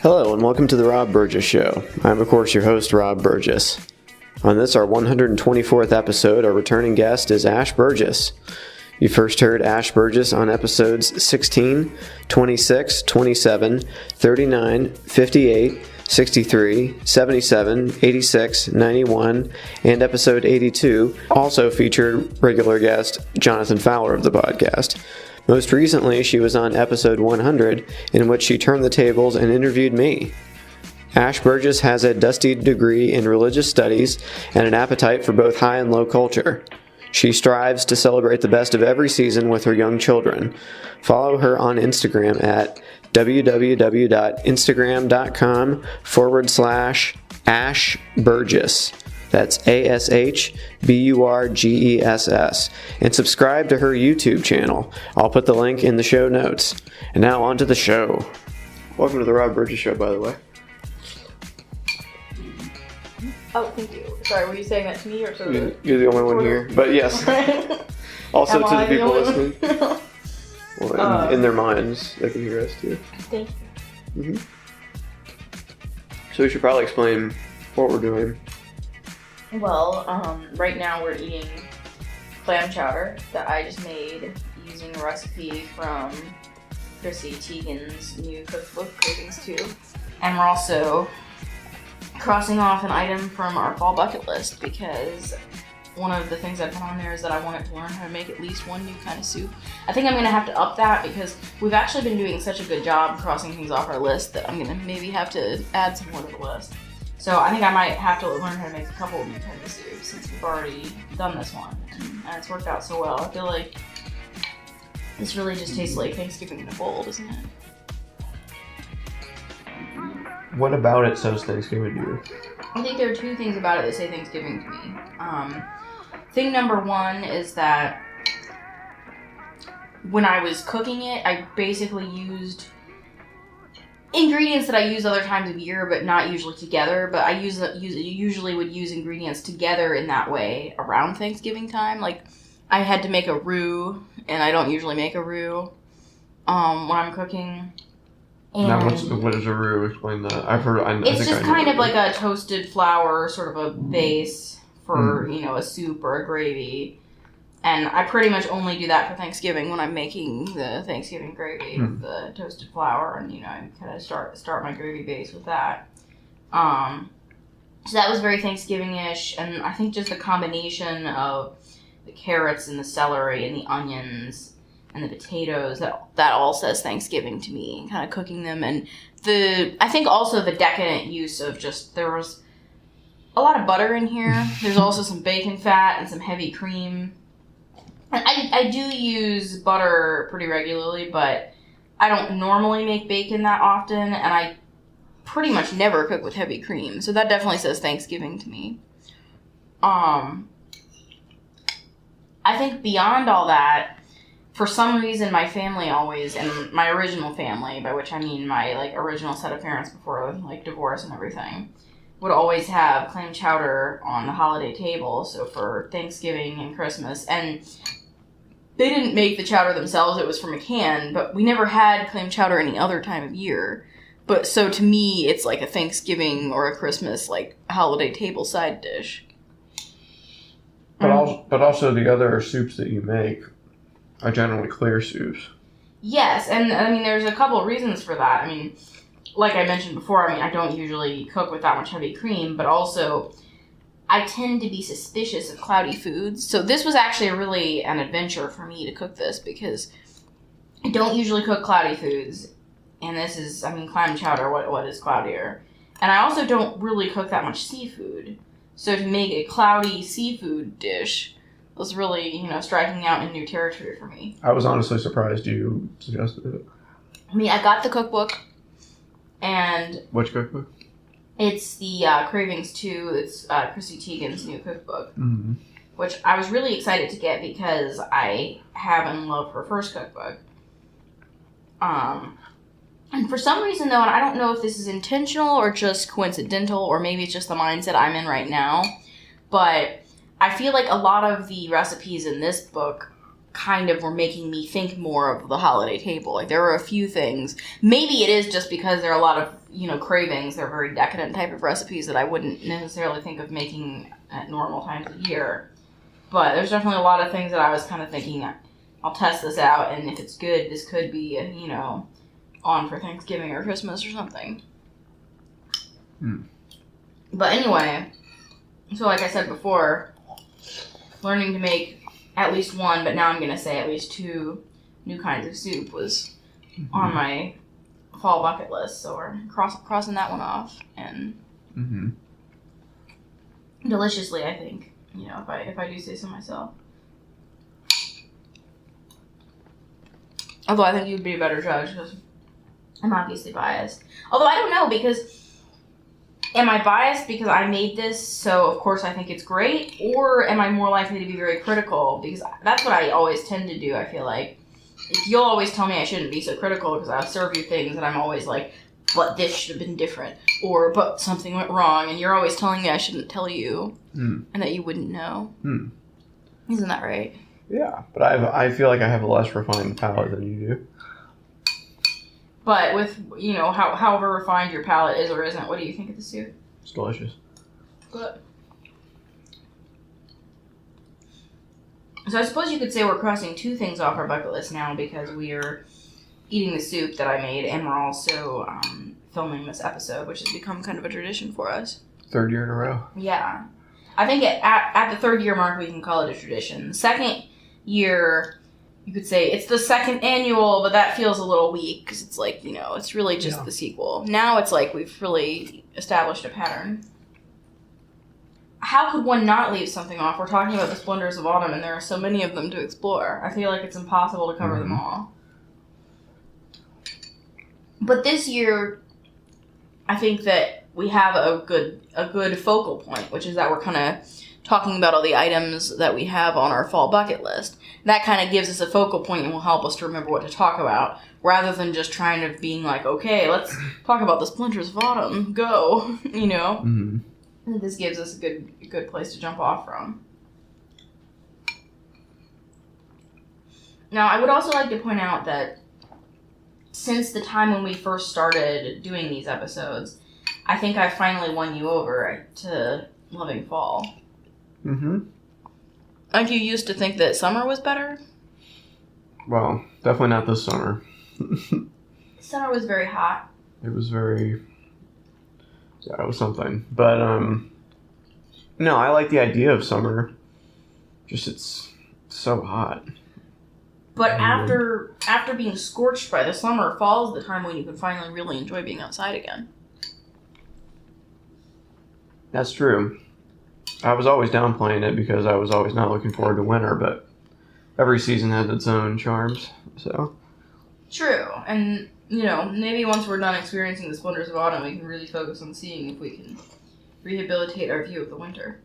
Hello and welcome to the Rob Burgess Show. I'm of course your host, Rob Burgess. On this, our 124th episode, our returning guest is Ash Burgess. You first heard Ash Burgess on episodes 16, 26, 27, 39, 58, 63, 77, 86, 91, and episode 82 also featured regular guest Jonathan Fowler of the podcast. Most recently, she was on episode 100, in which she turned the tables and interviewed me. Ash Burgess has a dusty degree in religious studies and an appetite for both high and low culture. She strives to celebrate the best of every season with her young children. Follow her on Instagram at www.instagram.com/Ash Burgess. That's ASHBURGESS. And subscribe to her YouTube channel. I'll put the link in the show notes. And now on to the show. Welcome to the Rob Burgess Show, by the way. Oh, thank you. Sorry, were you saying that to me or to the... You're the only one here. But yes. Also to the people listening. Well, in their minds, they can hear us too. Thank you. So we should probably explain what we're doing. Well, right now we're eating clam chowder that I just made using a recipe from Chrissy Teigen's new cookbook, Cravings 2. And we're also crossing off an item from our fall bucket list because one of the things I put on there is that I wanted to learn how to make at least one new kind of soup. I think I'm going to have to up that because we've actually been doing such a good job crossing things off our list that I'm going to maybe have to add some more to the list. So I think I might have to learn how to make a couple of new kinds of soups since we've already done this one. And it's worked out so well. I feel like this really just tastes like Thanksgiving in a bowl, doesn't it? What about it says Thanksgiving to you? I think there are two things about it that say Thanksgiving to me. Thing number one is that when I was cooking it, I basically used ingredients that I use other times of year, but not usually together. But I usually would use ingredients together in that way around Thanksgiving time. Like I had to make a roux, and I don't usually make a roux when I'm cooking. And now, what is a roux? Explain that. It's just kind of like a toasted flour, sort of a base for a soup or a gravy. And I pretty much only do that for Thanksgiving when I'm making the Thanksgiving gravy with the toasted flour, and I kind of start my gravy base with that. So that was very Thanksgiving-ish, and I think just the combination of the carrots and the celery and the onions and the potatoes, that all says Thanksgiving to me, kind of cooking them. And I think also the decadent use of there was a lot of butter in here. There's also some bacon fat and some heavy cream. I do use butter pretty regularly, but I don't normally make bacon that often, and I pretty much never cook with heavy cream. So that definitely says Thanksgiving to me. I think beyond all that, for some reason, my family always, and my original family, by which I mean my original set of parents before divorce and everything, would always have clam chowder on the holiday table. So for Thanksgiving and Christmas, and they didn't make the chowder themselves; it was from a can. But we never had clam chowder any other time of year. But so to me, it's like a Thanksgiving or a Christmas holiday table side dish. But also the other soups that you make are generally clear soups. Yes, and I mean, there's a couple of reasons for that. I mean, like I mentioned before, I don't usually cook with that much heavy cream, but also I tend to be suspicious of cloudy foods. So this was actually really an adventure for me to cook this because I don't usually cook cloudy foods. And this is, clam chowder, what is cloudier? And I also don't really cook that much seafood. So to make a cloudy seafood dish was really, striking out in new territory for me. I was honestly surprised you suggested it. I got the cookbook, and... Which cookbook? It's the Cravings 2. It's Chrissy Teigen's new cookbook, which I was really excited to get because I have and love her first cookbook. And for some reason, though, and I don't know if this is intentional or just coincidental, or maybe it's just the mindset I'm in right now, but I feel like a lot of the recipes in this book kind of were making me think more of the holiday table. Like, there were a few things. Maybe it is just because there are a lot of, cravings. They're very decadent type of recipes that I wouldn't necessarily think of making at normal times of year. But there's definitely a lot of things that I was kind of thinking, I'll test this out, and if it's good, this could be, on for Thanksgiving or Christmas or something. But anyway, so like I said before, learning to make at least one, but now I'm going to say at least 2 new kinds of soup was on my fall bucket list. So we're crossing that one off. And deliciously, I think, if I do say so myself. Although I think you'd be a better judge because I'm obviously biased. Although I don't know, because am I biased because I made this, so of course I think it's great? Or am I more likely to be very critical? Because that's what I always tend to do, I feel like. You'll always tell me I shouldn't be so critical because I'll serve you things and I'm always like, but this should have been different. Or, but something went wrong. And you're always telling me I shouldn't tell you. And that you wouldn't know. Isn't that right? Yeah, but I feel like I have a less refined palate than you do. But with, however refined your palate is or isn't, what do you think of the soup? It's delicious. Good. So I suppose you could say we're crossing 2 things off our bucket list now because we are eating the soup that I made and we're also filming this episode, which has become kind of a tradition for us. 3rd year in a row. Yeah. I think at the 3rd year mark we can call it a tradition. The 2nd year, you could say it's the 2nd annual, but that feels a little weak because it's like, it's really just the sequel. Now it's like we've really established a pattern. How could one not leave something off? We're talking about the splendors of autumn and there are so many of them to explore. I feel like it's impossible to cover them all. But this year, I think that we have a good focal point, which is that we're kind of talking about all the items that we have on our fall bucket list. That kind of gives us a focal point and will help us to remember what to talk about, rather than just trying to being like, okay, let's talk about the splendors of autumn. Go, This gives us a good place to jump off from. Now, I would also like to point out that since the time when we first started doing these episodes, I think I finally won you over to loving fall. Like, you used to think that summer was better? Well, definitely not this summer. Summer was very hot. It was very... Yeah, it was something. But, no, I like the idea of summer. Just it's so hot. But after being scorched by the summer, fall is the time when you can finally really enjoy being outside again. That's true. I was always downplaying it because I was always not looking forward to winter, but every season has its own charms, so. True, and, maybe once we're done experiencing the splendors of autumn, we can really focus on seeing if we can rehabilitate our view of the winter.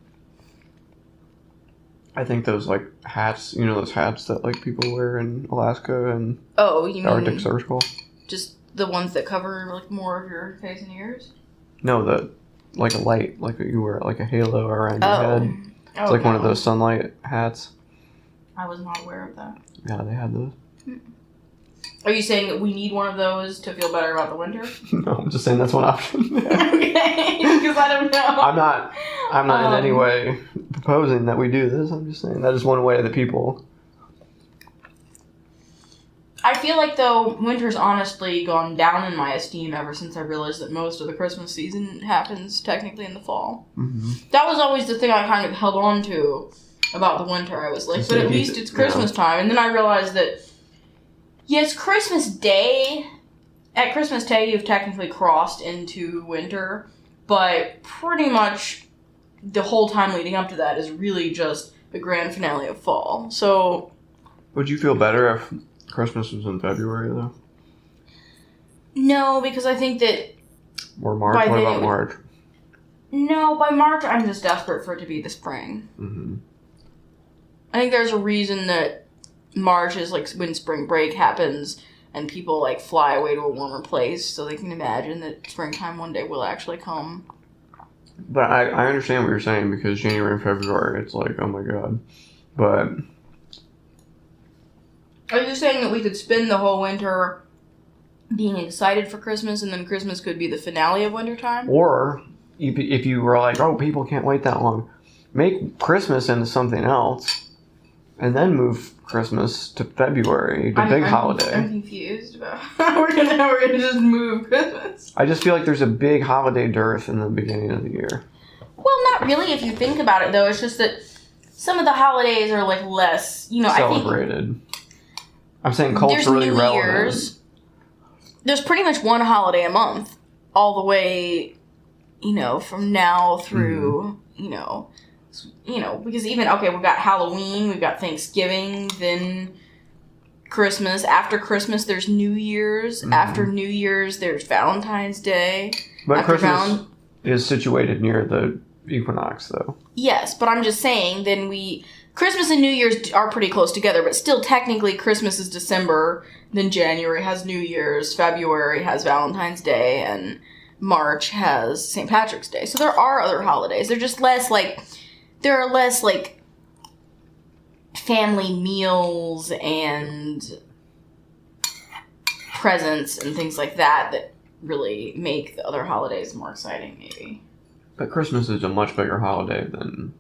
I think those, hats, those hats that, people wear in Alaska and Arctic Circle? Just the ones that cover, more of your face and ears? No, a light, you wear, a halo around your head. It's one of those sunlight hats. I was not aware of that. Yeah, they had those. Are you saying that we need one of those to feel better about the winter? No, I'm just saying that's one option. Okay, because I don't know. I'm not in any way proposing that we do this. I'm just saying that is one way that people... I feel like, though, winter's honestly gone down in my esteem ever since I realized that most of the Christmas season happens technically in the fall. That was always the thing I kind of held on to about the winter. I was like, but at least it's Christmas time. And then I realized that, yes, Christmas Day. At Christmas Day, you've technically crossed into winter, but pretty much the whole time leading up to that is really just the grand finale of fall. So, would you feel better if Christmas was in February, though? No, because I think that... Or March? What about March? No, by March, I'm just desperate for it to be the spring. I think there's a reason that March is, when spring break happens, and people, fly away to a warmer place, so they can imagine that springtime one day will actually come. But I understand what you're saying, because January and February, it's oh my god. But... Are you saying that we could spend the whole winter being excited for Christmas, and then Christmas could be the finale of wintertime? Or if you were like, oh, people can't wait that long, make Christmas into something else, and then move Christmas to February, the big holiday. I'm confused about how we're gonna just move Christmas. I just feel like there's a big holiday dearth in the beginning of the year. Well, not really if you think about it, though. It's just that some of the holidays are like less, celebrated. I think I'm saying culturally there's New relevant. Year's. There's pretty much one holiday a month, all the way, from now through, because even, we've got Halloween, we've got Thanksgiving, then Christmas. After Christmas, there's New Year's. Mm-hmm. After New Year's, there's Valentine's Day. But Christmas is situated near the equinox, though. Yes, but I'm just saying, Christmas and New Year's are pretty close together, but still technically Christmas is December, then January has New Year's, February has Valentine's Day, and March has St. Patrick's Day. So there are other holidays. They're just less there are less family meals and presents and things like that really make the other holidays more exciting, maybe. But Christmas is a much bigger holiday than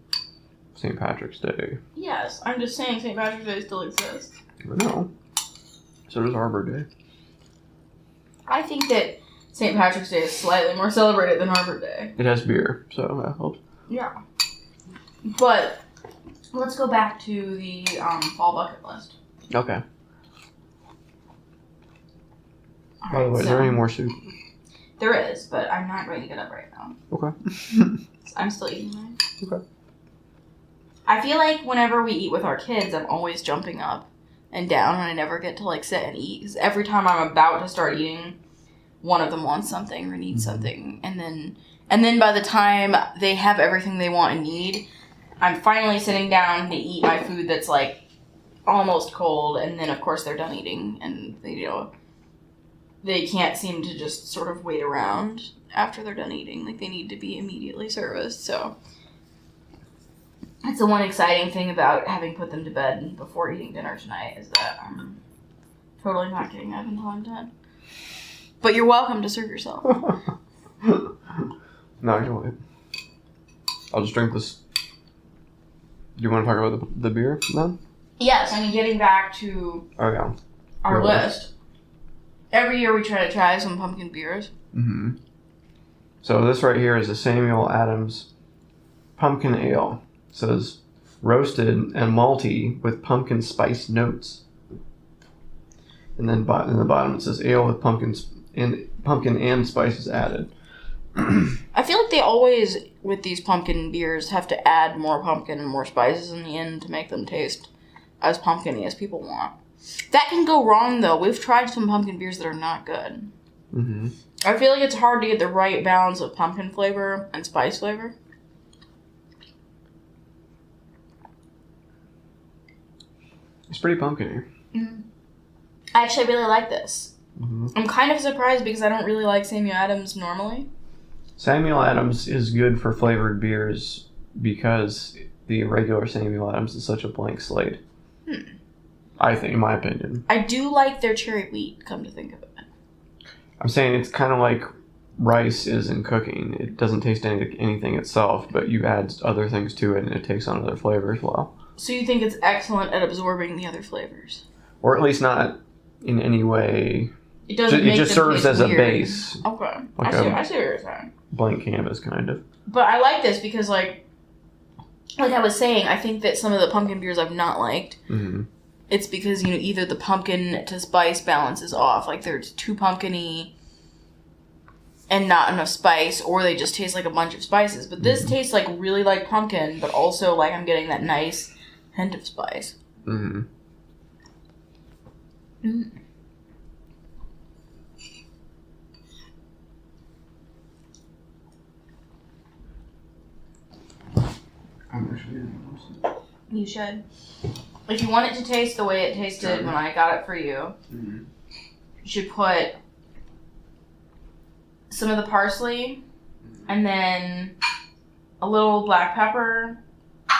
St. Patrick's Day. Yes, I'm just saying St. Patrick's Day still exists. No. So does Arbor Day. I think that St. Patrick's Day is slightly more celebrated than Arbor Day. It has beer, so that helps. Yeah. But let's go back to the fall bucket list. Okay. By the way, is there any more soup? There is, but I'm not going to get up right now. Okay. I'm still eating mine. Okay. I feel like whenever we eat with our kids, I'm always jumping up and down, and I never get to sit and eat. Because every time I'm about to start eating, one of them wants something or needs something, and then by the time they have everything they want and need, I'm finally sitting down to eat my food that's almost cold, and then of course they're done eating, and they can't seem to just sort of wait around after they're done eating. They need to be immediately serviced. So that's the one exciting thing about having put them to bed before eating dinner tonight, is that I'm totally not getting up until I'm done. But you're welcome to serve yourself. No, I can wait. I'll just drink this. Do you want to talk about the beer then? Yes, getting back to our list. Every year we try some pumpkin beers. Mm-hmm. So this right here is a Samuel Adams Pumpkin Ale. It says roasted and malty with pumpkin spice notes. And then in the bottom it says ale with pumpkin and spices added. I feel like they always, with these pumpkin beers, have to add more pumpkin and more spices in the end to make them taste as pumpkin-y as people want. That can go wrong, though. We've tried some pumpkin beers that are not good. Mm-hmm. I feel like it's hard to get the right balance of pumpkin flavor and spice flavor. It's pretty pumpkin-y. Mm-hmm. I actually really like this. Mm-hmm. I'm kind of surprised because I don't really like Samuel Adams normally. Samuel Adams is good for flavored beers because the regular Samuel Adams is such a blank slate. I think, in my opinion. I do like their cherry wheat, come to think of it. I'm saying it's kind of like rice is in cooking. It doesn't taste anything itself, but you add other things to it and it takes on other flavors well. So you think it's excellent at absorbing the other flavors? Or at least not in any way. It doesn't. It just serves as weird. A base. Okay, Like I see what you're saying. Blank canvas, kind of. But I like this because, like I was saying, I think that some of the pumpkin beers I've not liked. Mm-hmm. It's because, either the pumpkin to spice balance is off. Like, they're too pumpkin-y and not enough spice, or they just taste like a bunch of spices. But this tastes really like pumpkin, but also like I'm getting that nice hint of spice. Mm-hmm. Mm. You should. If you want it to taste the way it tasted when I got it for you, you should put some of the parsley, and then a little black pepper,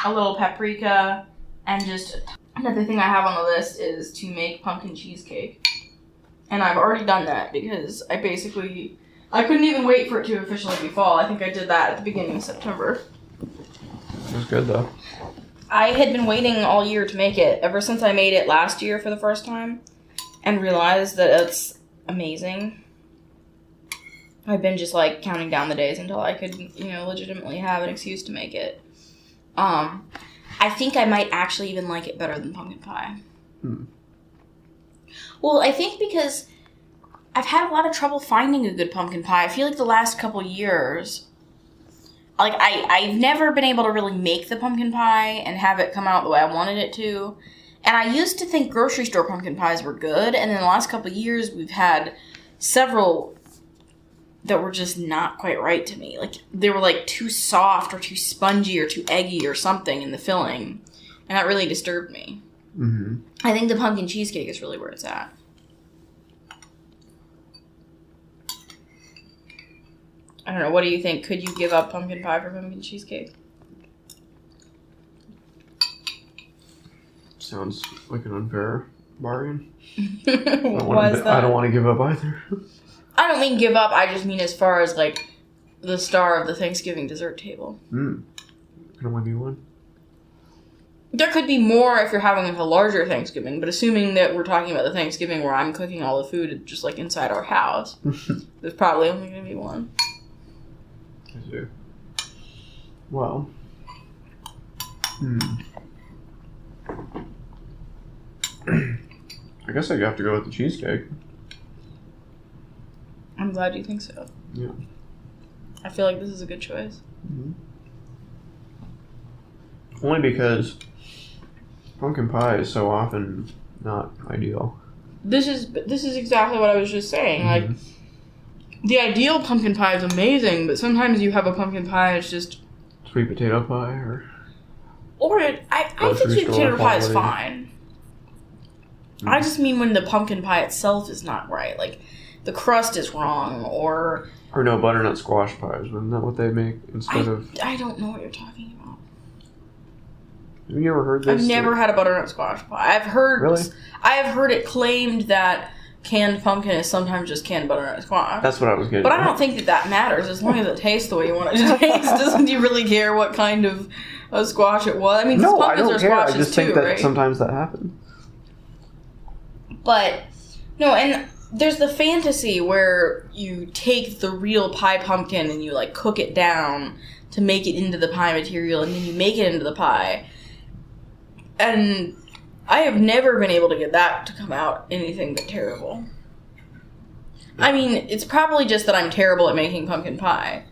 a little paprika, and just Another thing I have on the list is to make pumpkin cheesecake. And I've already done that because I couldn't even wait for it to officially be fall. I think I did that at the beginning of September. It was good, though. I had been waiting all year to make it, ever since I made it last year for the first time, and realized that it's amazing. I've been just, like, counting down the days until I could, legitimately have an excuse to make it. I think I might actually even like it better than pumpkin pie. Well, I think because I've had a lot of trouble finding a good pumpkin pie. I feel like the last couple years, like, I've never been able to really make the pumpkin pie and have it come out the way I wanted it to. And I used to think grocery store pumpkin pies were good, and in the last couple years, we've had several that were just not quite right to me. Like, they were, like, too soft or too spongy or too eggy or something in the filling, and that really disturbed me. Mm-hmm. I think the pumpkin cheesecake is really where it's at. I don't know, what do you think? Could you give up pumpkin pie for pumpkin cheesecake? Sounds like an unfair bargain. Why is that? I don't want to give up either. I don't mean give up, I just mean as far as, like, the star of the Thanksgiving dessert table. Could only be one. There could be more if you're having a larger Thanksgiving, but assuming that we're talking about the Thanksgiving where I'm cooking all the food just, like, inside our house, there's probably only going to be one. I see. Well. I guess I'd have to go with the cheesecake. I'm glad you think so. Yeah. I feel like this is a good choice. Mm-hmm. Only because pumpkin pie is so often not ideal. This is exactly what I was just saying. Like, the ideal pumpkin pie is amazing, but sometimes you have a pumpkin pie that's just sweet potato pie, I think sweet potato pie is fine. I just mean when the pumpkin pie itself is not right. Like, the crust is wrong, or no, butternut squash pies. Isn't that what they make instead of? I don't know what you're talking about. Have you ever heard this? I've never had a butternut squash pie. Really? I have heard it claimed that canned pumpkin is sometimes just canned butternut squash. That's what I was getting. But I don't think that matters as long as it tastes the way you want it to taste. Doesn't you really care what kind of squash it was? I mean, no, I pumpkins don't are care. I squashes just think that right? sometimes that happens. But no, and there's the fantasy where you take the real pie pumpkin and you, like, cook it down to make it into the pie material, and then you make it into the pie. And I have never been able to get that to come out anything but terrible. I mean, it's probably just that I'm terrible at making pumpkin pie.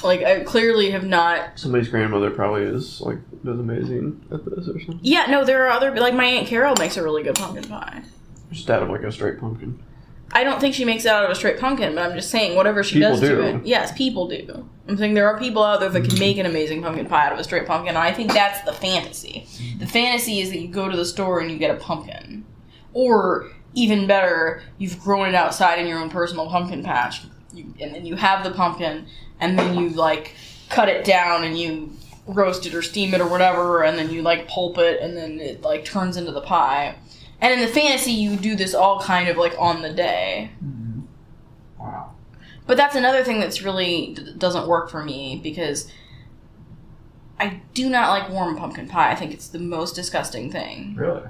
Like, I clearly have not... Somebody's grandmother probably is, like, does amazing at this or something. Yeah, no, there are other... Like, my Aunt Carol makes a really good pumpkin pie. Just out of, like, a straight pumpkin. I don't think she makes it out of a straight pumpkin, but I'm just saying, whatever she does to it... Yes, people do. I'm saying there are people out there that can make an amazing pumpkin pie out of a straight pumpkin, and I think that's the fantasy. The fantasy is that you go to the store and you get a pumpkin. Or, even better, you've grown it outside in your own personal pumpkin patch. And then you have the pumpkin, and then you, like, cut it down and you roast it or steam it or whatever, and then you, like, pulp it, and then it, like, turns into the pie. And in the fantasy, you do this all kind of, like, on the day. Mm-hmm. Wow. But that's another thing that's really doesn't work for me, because I do not like warm pumpkin pie. I think it's the most disgusting thing. Really?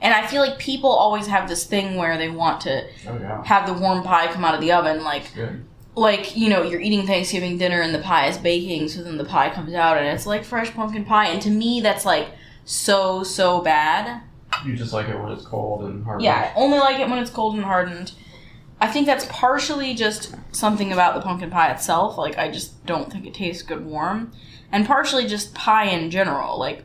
And I feel like people always have this thing where they want to have the warm pie come out of the oven, like, you know, you're eating Thanksgiving dinner and the pie is baking, so then the pie comes out and it's like fresh pumpkin pie. And to me, that's, like, so bad. You just like it when it's cold and hardened? Yeah, I only like it when it's cold and hardened. I think that's partially just something about the pumpkin pie itself. Like, I just don't think it tastes good warm. And partially just pie in general. Like,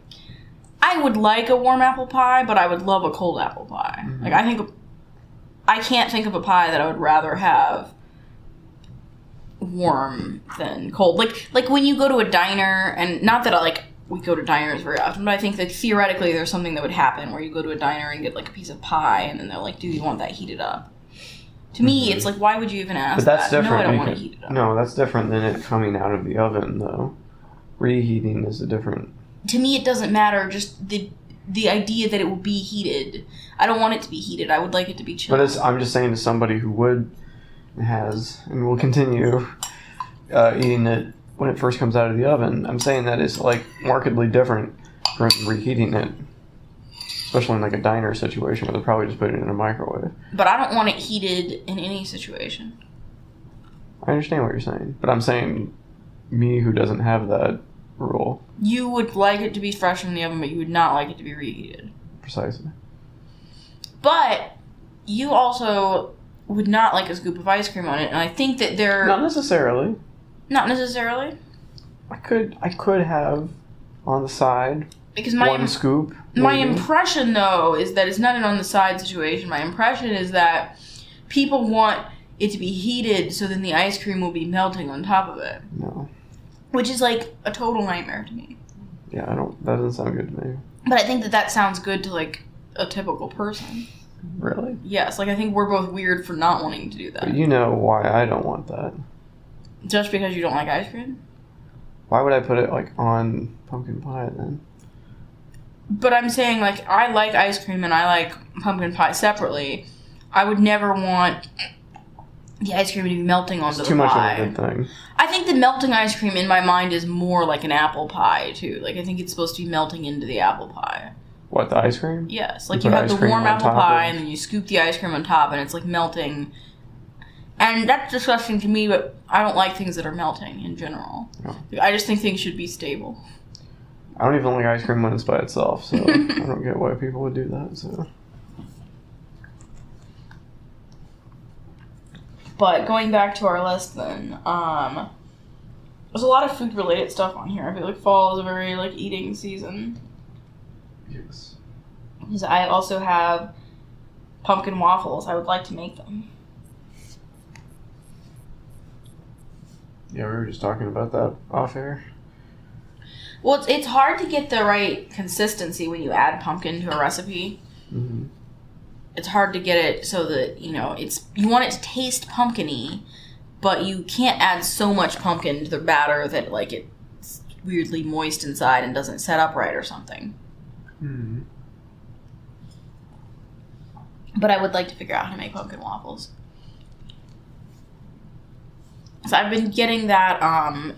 I would like a warm apple pie, but I would love a cold apple pie. Mm-hmm. Like, I can't think of a pie that I would rather have warm than cold. Like when you go to a diner, and not that we go to diners very often, but I think that theoretically there's something that would happen where you go to a diner and get, like, a piece of pie, and then they're like, do you want that heated up? To me, it's like, why would you even ask but that's that? Different. No, I don't want to heat it up. No, that's different than it coming out of the oven, though. Reheating is a different... To me, it doesn't matter. Just the idea that it will be heated. I don't want it to be heated. I would like it to be chilled. But I'm just saying to somebody who and will continue eating it when it first comes out of the oven, I'm saying that it's like markedly different from reheating it. Especially in like a diner situation where they're probably just putting it in a microwave. But I don't want it heated in any situation. I understand what you're saying. But I'm saying me who doesn't have that rule. You would like it to be fresh from the oven, but you would not like it to be reheated. Precisely. But you also would not like a scoop of ice cream on it, and I think that they're... Not necessarily. Not necessarily? I could have on the side because one scoop. My impression, though, is that it's not an on the side situation. My impression is that people want it to be heated so then the ice cream will be melting on top of it. No. Which is like a total nightmare to me. Yeah, that doesn't sound good to me. But I think that sounds good to like a typical person. Really? Yes, like I think we're both weird for not wanting to do that. But you know why I don't want that. Just because you don't like ice cream? Why would I put it like on pumpkin pie then? But I'm saying, like, I like ice cream and I like pumpkin pie separately. I would never want the ice cream to be melting onto the pie. Too much of a good thing. I think the melting ice cream in my mind is more like an apple pie, too. Like, I think it's supposed to be melting into the apple pie. What, the ice cream? Yes. Like, you have the warm apple pie and then you scoop the ice cream on top and it's, like, melting. And that's disgusting to me, but I don't like things that are melting in general. No. I just think things should be stable. I don't even like ice cream when it's by itself, so I don't get why people would do that. So, but going back to our list, then there's a lot of food-related stuff on here. I feel like fall is a very like eating season. Yes. Because I also have pumpkin waffles. I would like to make them. Yeah, we were just talking about that off air. Well, it's hard to get the right consistency when you add pumpkin to a recipe. Mm-hmm. It's hard to get it so that, you want it to taste pumpkin-y, but you can't add so much pumpkin to the batter that, like, it's weirdly moist inside and doesn't set up right or something. Mm-hmm. But I would like to figure out how to make pumpkin waffles. So I've been getting that,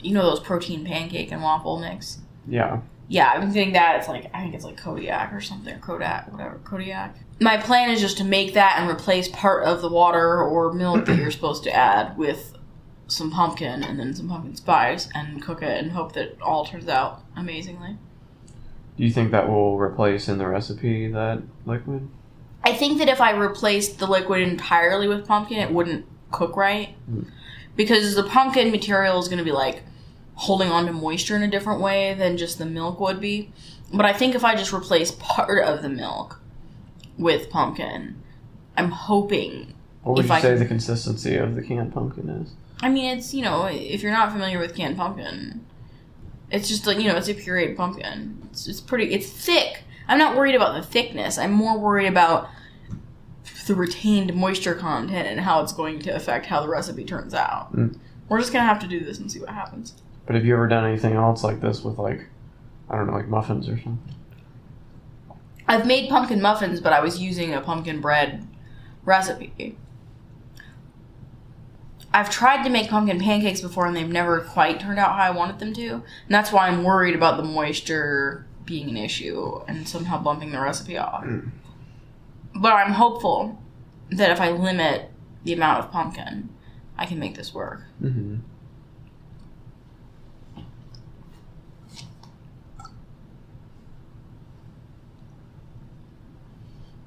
those protein pancake and waffle mix. Yeah. Yeah, I've been getting that. It's like, I think it's like Kodiak or something, or Kodak, whatever, Kodiak. My plan is just to make that and replace part of the water or milk that you're supposed to add with some pumpkin and then some pumpkin spice and cook it and hope that it all turns out amazingly. Do you think that will replace in the recipe that liquid? I think that if I replaced the liquid entirely with pumpkin, it wouldn't cook right. Mm. Because the pumpkin material is going to be like holding on to moisture in a different way than just the milk would be. But I think if I just replace part of the milk with pumpkin, I'm hoping... What would you say the consistency of the canned pumpkin is? I mean, it's, if you're not familiar with canned pumpkin, it's just like, it's a pureed pumpkin. It's thick. I'm not worried about the thickness. I'm more worried about the retained moisture content and how it's going to affect how the recipe turns out. Mm. We're just going to have to do this and see what happens. But have you ever done anything else like this with, like, I don't know, like muffins or something? I've made pumpkin muffins, but I was using a pumpkin bread recipe. I've tried to make pumpkin pancakes before, and they've never quite turned out how I wanted them to. And that's why I'm worried about the moisture being an issue and somehow bumping the recipe off. Mm. But I'm hopeful that if I limit the amount of pumpkin, I can make this work. Mm-hmm.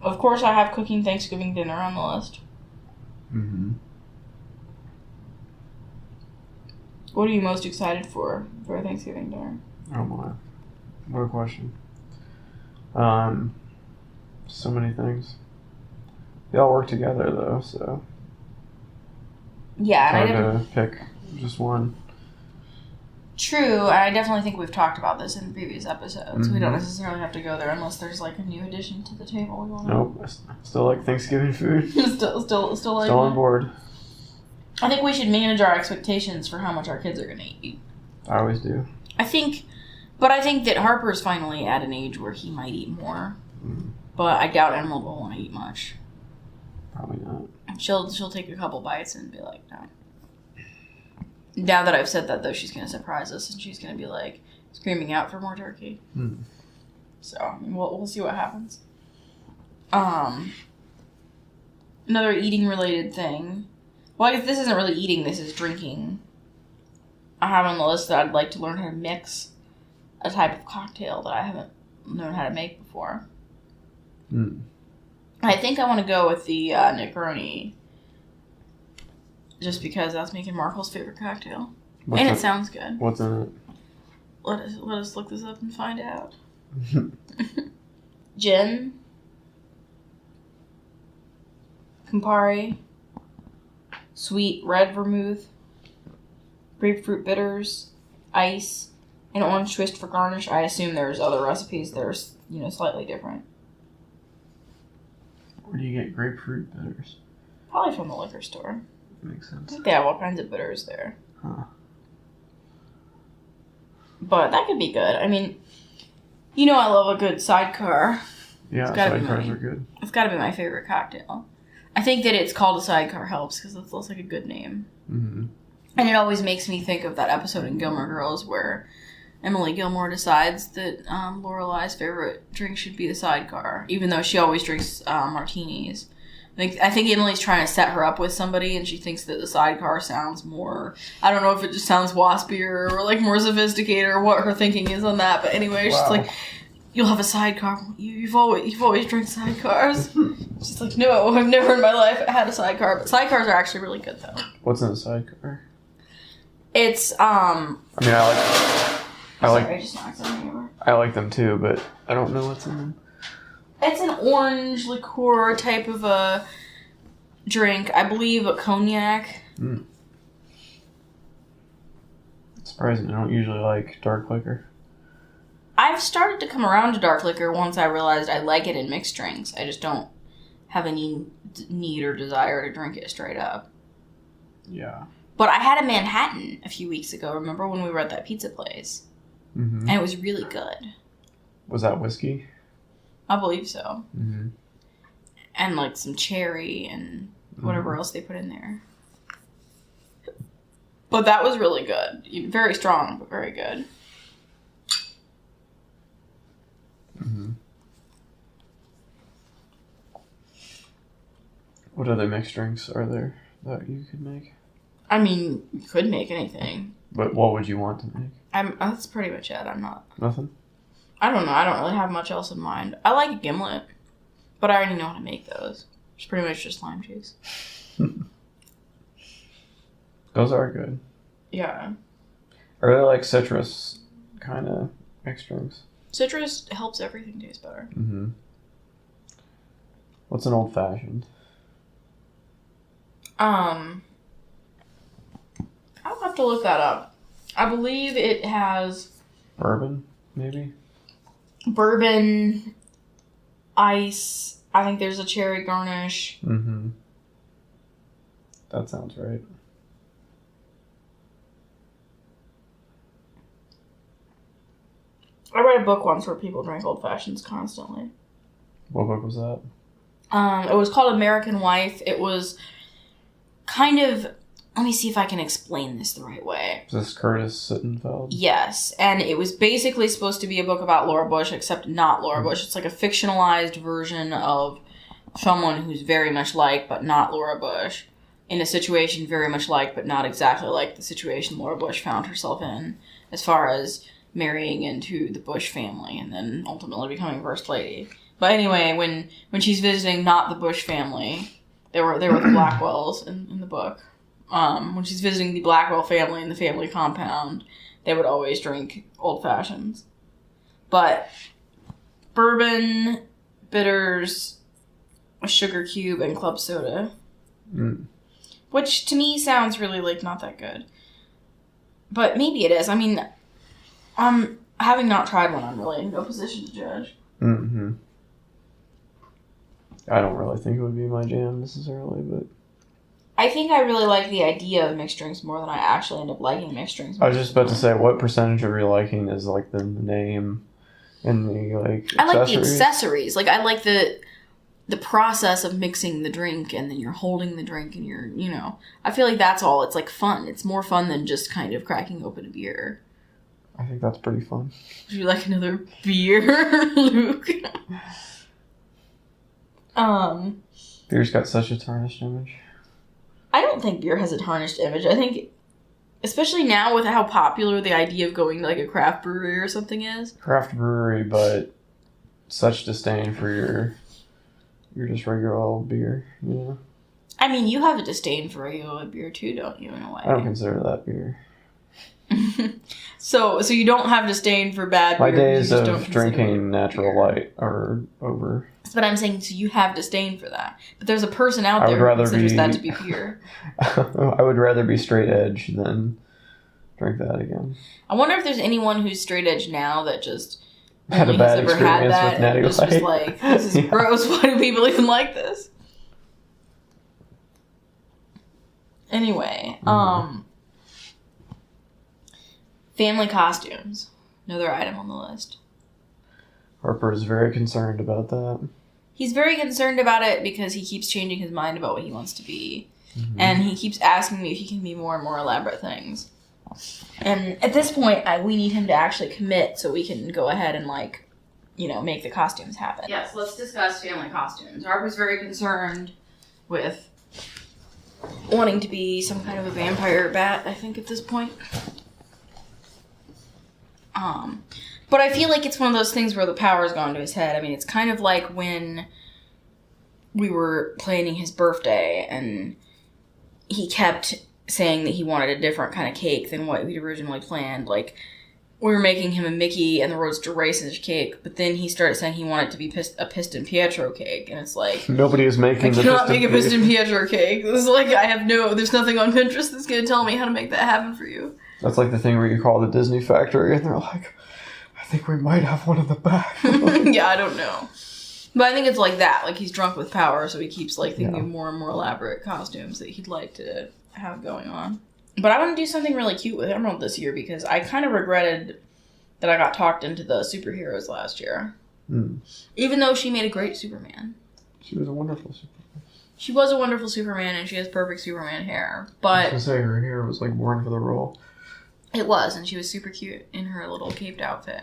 Of course, I have cooking Thanksgiving dinner on the list. Mm-hmm. What are you most excited for Thanksgiving dinner? Oh my. What a question. So many things. They all work together though, so. Yeah, it's hard to pick just one. True, and I definitely think we've talked about this in previous episodes. Mm-hmm. We don't necessarily have to go there unless there's like a new addition to the table. Nope, I still like Thanksgiving food. still on board. I think we should manage our expectations for how much our kids are going to eat. I always do. I think But I think that Harper's finally at an age where he might eat more. But I doubt Emerald will want to eat much. Probably not. She'll take a couple bites and be like, no. Now that I've said that, though, she's going to surprise us and she's going to be like screaming out for more turkey. So we'll see what happens. Another eating related thing. Well, I guess this isn't really eating. This is drinking. I have on the list that I'd like to learn how to mix a type of cocktail that I haven't known how to make before. I think I want to go with the Negroni. Just because that's making Markle's favorite cocktail. It sounds good. What's in it? Let us look this up and find out. Gin. Campari. Sweet red vermouth. Grapefruit bitters. Ice. And orange twist for garnish. I assume there's other recipes that are, slightly different. Where do you get grapefruit bitters? Probably from the liquor store. Makes sense. I think they have all kinds of bitters there. Huh. But that could be good. I mean, I love a good sidecar. Yeah, sidecars are good. It's got to be my favorite cocktail. I think that it's called a sidecar helps because it looks like a good name. Mm-hmm. And it always makes me think of that episode in Gilmore Girls where Emily Gilmore decides that Lorelei's favorite drink should be the sidecar, even though she always drinks martinis. I think Emily's trying to set her up with somebody, and she thinks that the sidecar sounds more... I don't know if it just sounds waspier or, more sophisticated or what her thinking is on that. But anyway, she's like, you'll have a sidecar. You've always drank sidecars. She's like, no, I've never in my life had a sidecar. But sidecars are actually really good, though. What's in a sidecar? It's, I just knocked something over. I like them, too, but I don't know what's in them. It's an orange liqueur type of a drink. I believe a cognac. Surprising. I don't usually like dark liquor. I've started to come around to dark liquor once I realized I like it in mixed drinks. I just don't have any need or desire to drink it straight up. Yeah. But I had a Manhattan a few weeks ago. Remember when we were at that pizza place? Mm-hmm. And it was really good. Was that whiskey? I believe so. Mm-hmm. And some cherry and whatever else they put in there. But that was really good. Very strong, but very good. Mm-hmm. What other mixed drinks are there that you could make? I mean, you could make anything. But what would you want to make? That's pretty much it. I'm not... Nothing? I don't know. I don't really have much else in mind. I like a gimlet, but I already know how to make those. It's pretty much just lime juice. Those are good. Yeah. I really like citrus kind of mixed drinks. Citrus helps everything taste better. Mm-hmm. What's an old fashioned? I'll have to look that up. I believe it has... Bourbon, maybe? Bourbon, ice. I think there's a cherry garnish. Mm-hmm. That sounds right. I read a book once where people drank old fashions constantly. What book was that? It was called American Wife. It was kind of... Let me see if I can explain this the right way. Is this Curtis Sittenfeld? Yes, and it was basically supposed to be a book about Laura Bush, except not Laura Bush. It's like a fictionalized version of someone who's very much like, but not Laura Bush, in a situation very much like, but not exactly like the situation Laura Bush found herself in, as far as marrying into the Bush family and then ultimately becoming First Lady. But anyway, when she's visiting not the Bush family, they were the Blackwells in the book. When she's visiting the Blackwell family in the family compound, they would always drink old fashions. But bourbon, bitters, a sugar cube, and club soda. Which to me sounds really not that good. But maybe it is. I mean, having not tried one, I'm really in no position to judge. I don't really think it would be my jam necessarily, but... I think I really like the idea of mixed drinks more than I actually end up liking mixed drinks. I was just about to say, what percentage of your liking is like the name and the like accessories? I like the accessories. Like, I like the process of mixing the drink, and then you're holding the drink, and you're, you know, I feel like that's all. It's like fun. It's more fun than just kind of cracking open a beer. I think that's pretty fun. Would you like another beer, Luke? Beer's got such a tarnished image. I don't think beer has a tarnished image. I think, especially now with how popular the idea of going to like a craft brewery or something is. Craft brewery, but such disdain for your just regular old beer, you know? I mean, you have a disdain for regular beer too, don't you, in a way? I don't consider that beer. So you don't have disdain for bad beer. My days of drinking natural light are over. That's what I'm saying. So you have disdain for that. But there's a person out there who considers that to be beer. I would rather be straight edge than drink that again. I wonder if there's anyone who's straight edge now that just had a bad experience with Natty Light. Just like, this is gross. Why do people even like this? Anyway, family costumes. Another item on the list. Harper is very concerned about that. He's very concerned about it because he keeps changing his mind about what he wants to be. Mm-hmm. And he keeps asking me if he can be more and more elaborate things. And at this point, we need him to actually commit so we can go ahead and, like, you know, make the costumes happen. Yes, let's discuss family costumes. Harper's very concerned with wanting to be some kind of a vampire bat, I think, at this point. But I feel like it's one of those things where the power's gone to his head. I mean, it's kind of like when we were planning his birthday and he kept saying that he wanted a different kind of cake than what we'd originally planned. Like, we were making him a Mickey and the Roadster Racers cake, but then he started saying he wanted it to be a Piston Pietro cake, and it's like... Nobody is making I cannot make a Piston Pietro cake. This is like, there's nothing on Pinterest that's going to tell me how to make that happen for you. That's like the thing where you call the Disney factory and they're like, I think we might have one in the back. Yeah, I don't know. But I think it's like that. Like, he's drunk with power, so he keeps, like, thinking of more and more elaborate costumes that he'd like to have going on. But I want to do something really cute with Emerald this year because I kind of regretted that I got talked into the superheroes last year. Even though she made a great Superman. She was a wonderful Superman. She was a wonderful Superman, and she has perfect Superman hair. But I was going to say, her hair was, like, born for the role. It was, and she was super cute in her little caped outfit.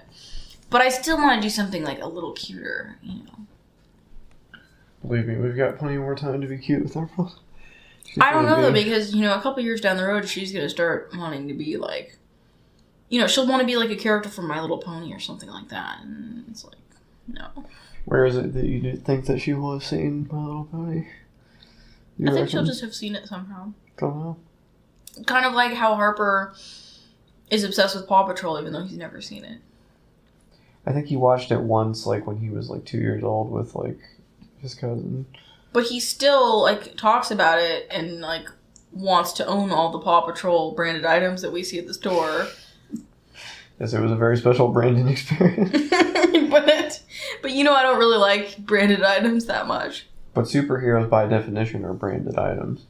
But I still want to do something, like, a little cuter, you know. Believe me, we've got plenty more time to be cute with Emerald. I don't know, though, because, you know, a couple years down the road, she's going to start wanting to be, like... You know, she'll want to be, like, a character from My Little Pony or something like that. And it's like, no. Where is it that you think that she will have seen My Little Pony? I think she'll just have seen it somehow. Somehow? Kind of like how Harper is obsessed with Paw Patrol, even though he's never seen it. I think he watched it once, like, when he was, like, 2 years old with, like, his cousin. But he still, like, talks about it and, like, wants to own all the Paw Patrol branded items that we see at the store. Yes, it was a very special branding experience. but you know, I don't really like branded items that much. But superheroes, by definition, are branded items.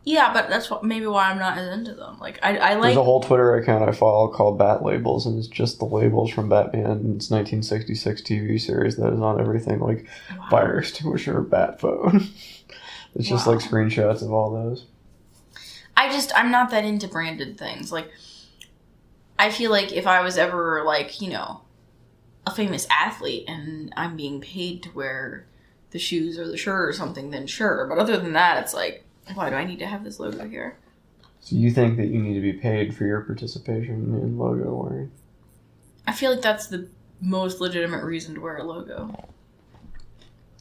Yeah, but that's maybe why I'm not as into them. Like, I like... There's a whole Twitter account I follow called Bat Labels, and it's just the labels from Batman's 1966 TV series that is on everything, like fire extinguisher, bat phone. It's just like screenshots of all those. I'm not that into branded things. Like, I feel like if I was ever, like, you know, a famous athlete and I'm being paid to wear the shoes or the shirt or something, then sure. But other than that, it's like, why do I need to have this logo here? So you think that you need to be paid for your participation in logo wearing? I feel like that's the most legitimate reason to wear a logo.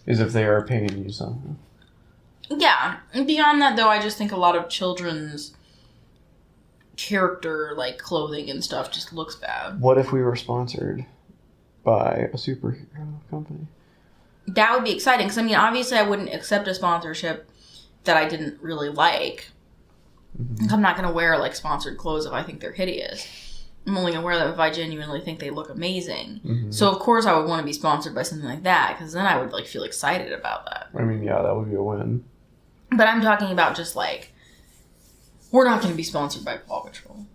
Is if they are paying you something. Yeah. And beyond that, though, I just think a lot of children's character, like, clothing and stuff just looks bad. What if we were sponsored by a superhero company? That would be exciting. Because, I mean, obviously I wouldn't accept a sponsorship that I didn't really like. Mm-hmm. I'm not going to wear, like, sponsored clothes if I think they're hideous. I'm only going to wear them if I genuinely think they look amazing. Mm-hmm. So, of course, I would want to be sponsored by something like that, because then I would, like, feel excited about that. I mean, yeah, that would be a win. But I'm talking about just, like, we're not going to be sponsored by Paw Patrol.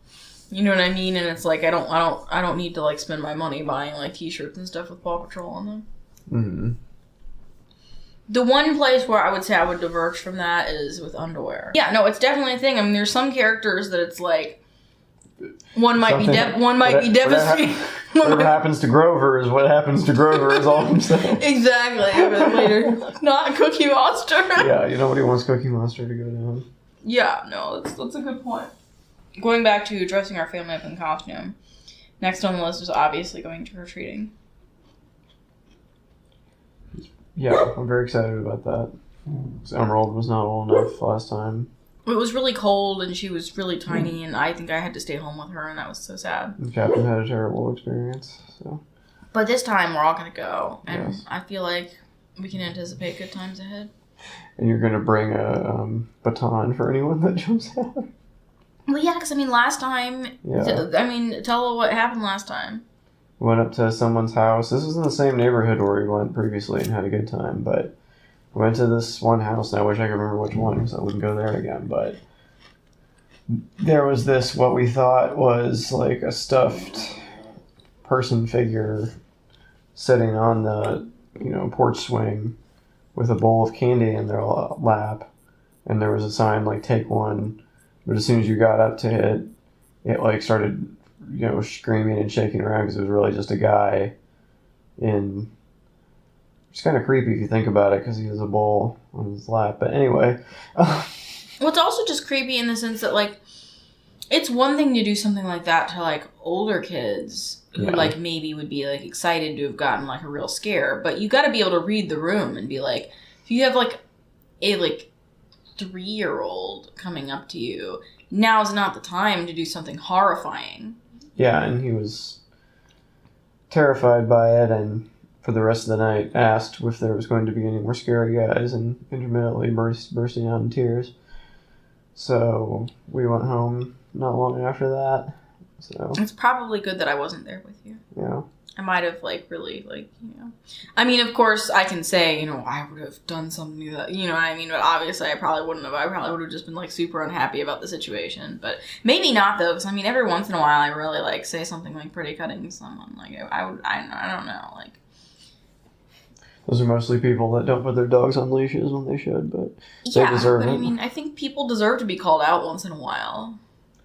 You know what I mean? And it's like, I don't need to, like, spend my money buying, like, t-shirts and stuff with Paw Patrol on them. Mm-hmm. The one place where I would say I would diverge from that is with underwear. Yeah, no, it's definitely a thing. I mean, there's some characters that it's like, one might be devastating. Whatever happens to Grover is what happens to Grover is all I'm saying. Exactly. But later, not Cookie Monster. Yeah, nobody wants Cookie Monster to go down. Yeah, no, that's a good point. Going back to dressing our family up in costume, next on the list is obviously going trick-or-treating. Yeah, I'm very excited about that. Emerald was not old enough last time. It was really cold, and she was really tiny, and I think I had to stay home with her, and that was so sad. And Captain had a terrible experience, so... But this time, we're all going to go, and yes. I feel like we can anticipate good times ahead. And you're going to bring a baton for anyone that jumps out? Well, yeah, because, I mean, last time... Yeah. Tell what happened last time. Went up to someone's house. This was in the same neighborhood where we went previously and had a good time, but... We went to this one house, and I wish I could remember which one, so I wouldn't go there again, but there was this, what we thought was like a stuffed person figure sitting on the, porch swing with a bowl of candy in their lap, and there was a sign like, take one, but as soon as you got up to it, it like started, screaming and shaking around because it was really just a guy in... It's kind of creepy if you think about it because he has a bowl on his lap. But anyway. Well, it's also just creepy in the sense that, like, it's one thing to do something like that to, like, older kids who, like, maybe would be, like, excited to have gotten, like, a real scare. But you got to be able to read the room and be like, if you have, like, a, like, 3-year-old coming up to you, now's not the time to do something horrifying. Yeah, and he was terrified by it and... for the rest of the night, asked if there was going to be any more scary guys and intermittently bursting out in tears. So we went home not long after that. So it's probably good that I wasn't there with you. Yeah. I might have, like, really, like, I mean, of course, I can say, I would have done something that, what I mean? But obviously, I probably wouldn't have. I probably would have just been, like, super unhappy about the situation. But maybe not, though, because, I mean, every once in a while, I really, like, say something, like, pretty cutting to someone. Like, I don't know, like... Those are mostly people that don't put their dogs on leashes when they should, but they deserve it. I mean, I think people deserve to be called out once in a while.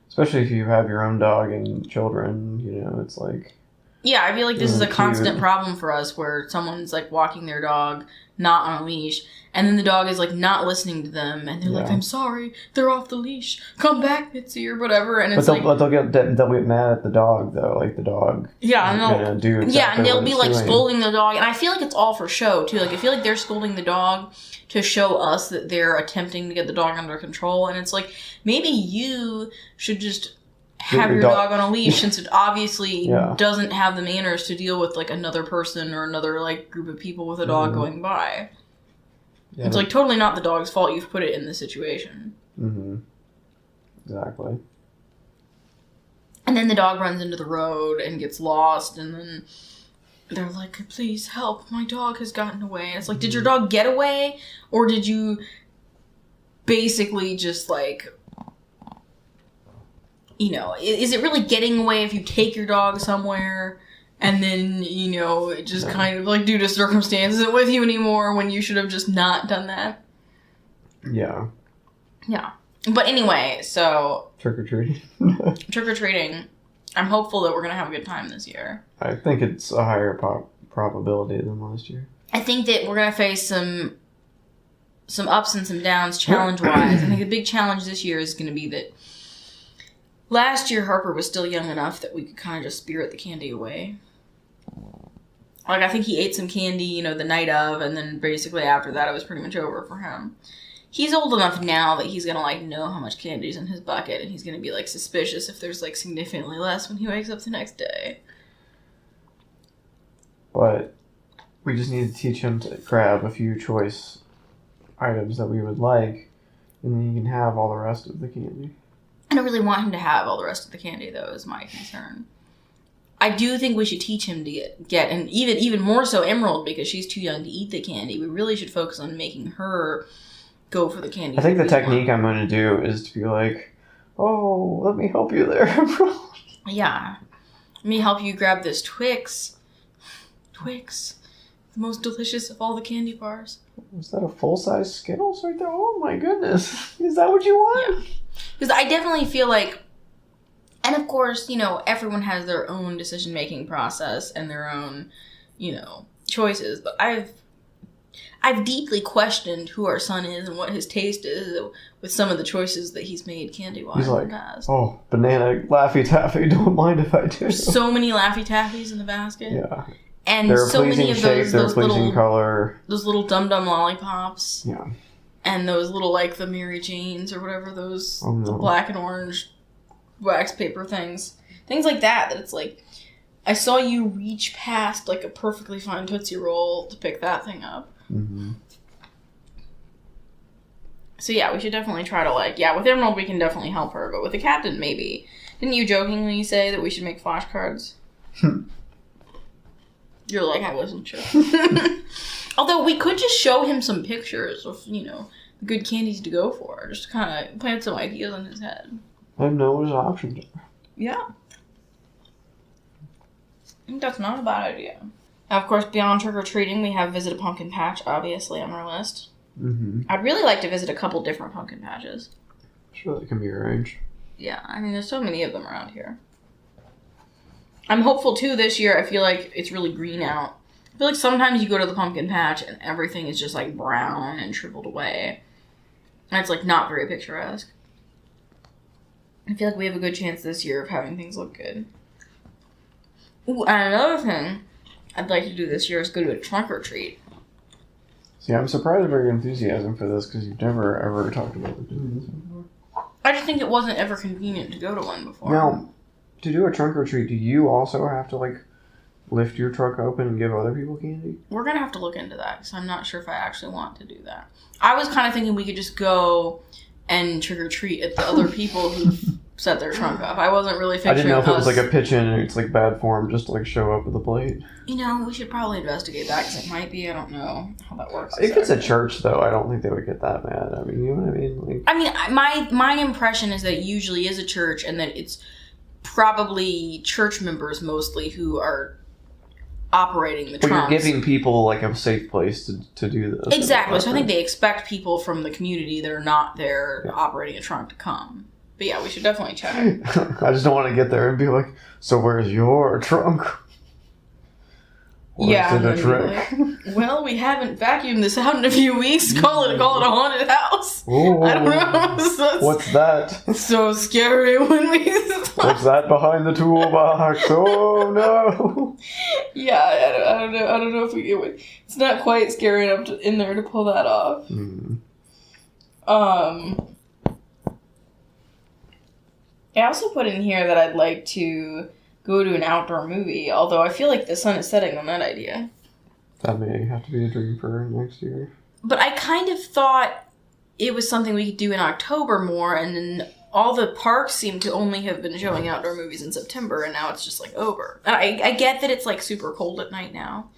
Especially if you have your own dog and children, it's like... Yeah, I feel like this is a constant problem for us where someone's, like, walking their dog not on a leash, and then the dog is, like, not listening to them, and they're like, I'm sorry, they're off the leash, come back, Mitzi, or whatever, and it's but they'll get mad at the dog, though, like, the dog and they'll be, like, scolding the dog, and I feel like it's all for show, too, like, I feel like they're scolding the dog to show us that they're attempting to get the dog under control, and it's like, maybe you should just... have your dog on a leash since it obviously doesn't have the manners to deal with, like, another person or another, like, group of people with a dog going by. Yeah, it's, like, totally not the dog's fault you've put it in this situation. Mm-hmm. Exactly. And then the dog runs into the road and gets lost, and then they're like, please help, my dog has gotten away. And it's like, did your dog get away? Or did you basically just, like... is it really getting away if you take your dog somewhere and then, it just kind of, like, due to circumstances isn't with you anymore when you should have just not done that? Yeah. Yeah. But anyway, so... Trick-or-treating. Trick-or-treating. I'm hopeful that we're going to have a good time this year. I think it's a higher probability than last year. I think that we're going to face some ups and some downs challenge-wise. I think the big challenge this year is going to be that last year, Harper was still young enough that we could kind of just spirit the candy away. Like, I think he ate some candy, the night of, and then basically after that, it was pretty much over for him. He's old enough now that he's gonna, like, know how much candy's in his bucket, and he's gonna be, like, suspicious if there's, like, significantly less when he wakes up the next day. But we just need to teach him to grab a few choice items that we would like, and then he can have all the rest of the candy. I don't really want him to have all the rest of the candy, though, is my concern. I do think we should teach him to get and even more so Emerald, because she's too young to eat the candy. We really should focus on making her go for the candy. I think the technique I'm going to do is to be like, Oh, let me help you there, bro. Yeah. Let me help you grab this Twix. Twix. The most delicious of all the candy bars. Was that a full-size Skittles right there? Oh my goodness. Is that what you want? Yeah. Because I definitely feel like, and of course, everyone has their own decision-making process and their own, choices. But I've deeply questioned who our son is and what his taste is with some of the choices that he's made candy-wise. He's like, in the past. oh, banana Laffy Taffy, don't mind if I do. So many Laffy Taffies in the basket. Yeah. And they're so many of those pleasing little color. Those little dum-dum lollipops. Yeah. And those little, the Mary Janes or whatever, those the black and orange wax paper things. Things like that it's like, I saw you reach past, a perfectly fine Tootsie Roll to pick that thing up. Mm-hmm. So yeah, we should definitely try to, with Emerald we can definitely help her, but with the captain, maybe. Didn't you jokingly say that we should make flashcards? You're like, I wasn't sure. Although we could just show him some pictures of, good candies to go for. Just to kind of plant some ideas in his head. I know what his options are. Yeah. I think that's not a bad idea. Now, of course, beyond trick-or-treating, we have visit a pumpkin patch, obviously, on our list. Mm-hmm. I'd really like to visit a couple different pumpkin patches. Sure, that can be arranged. Yeah, there's so many of them around here. I'm hopeful, too, this year. I feel like it's really green out. I feel like sometimes you go to the pumpkin patch and everything is just, brown and shriveled away. And it's, not very picturesque. I feel like we have a good chance this year of having things look good. Ooh, and another thing I'd like to do this year is go to a trunk-or-treat. See, I'm surprised by your enthusiasm for this, because you've never, ever talked about doing this before. I just think it wasn't ever convenient to go to one before. Now, to do a trunk-or-treat, do you also have to, lift your truck open and give other people candy? We're going to have to look into that, because I'm not sure if I actually want to do that. I was kind of thinking we could just go and trick-or-treat at the other people who set their trunk up. I wasn't really picturing I didn't know if it was us- a pitch-in and it's bad form just to show up with a plate. we should probably investigate that, because it might be. I don't know how that works. If it's a church, though, I don't think they would get that mad. I mean, you know what I mean? My impression is that it usually is a church, and that it's probably church members mostly who are operating the trunks. But you're giving people, a safe place to do this. Exactly. So I think they expect people from the community that are not there operating a trunk to come. But yeah, we should definitely check. I just don't want to get there and be like, so where's your trunk? Yeah, the trick? Well, we haven't vacuumed this out in a few weeks. Call it a haunted house. Ooh, I don't know. What's that? It's so scary when we... What's that behind the toolbox? Oh no! Yeah, I don't know. I don't know if it's not quite scary enough in there to pull that off. Mm. I also put in here that I'd like to go to an outdoor movie, although I feel like the sun is setting on that idea. That may have to be a dream for next year. But I kind of thought it was something we could do in October more, and then all the parks seem to only have been showing outdoor movies in September, and now it's just over. And I get that it's super cold at night now,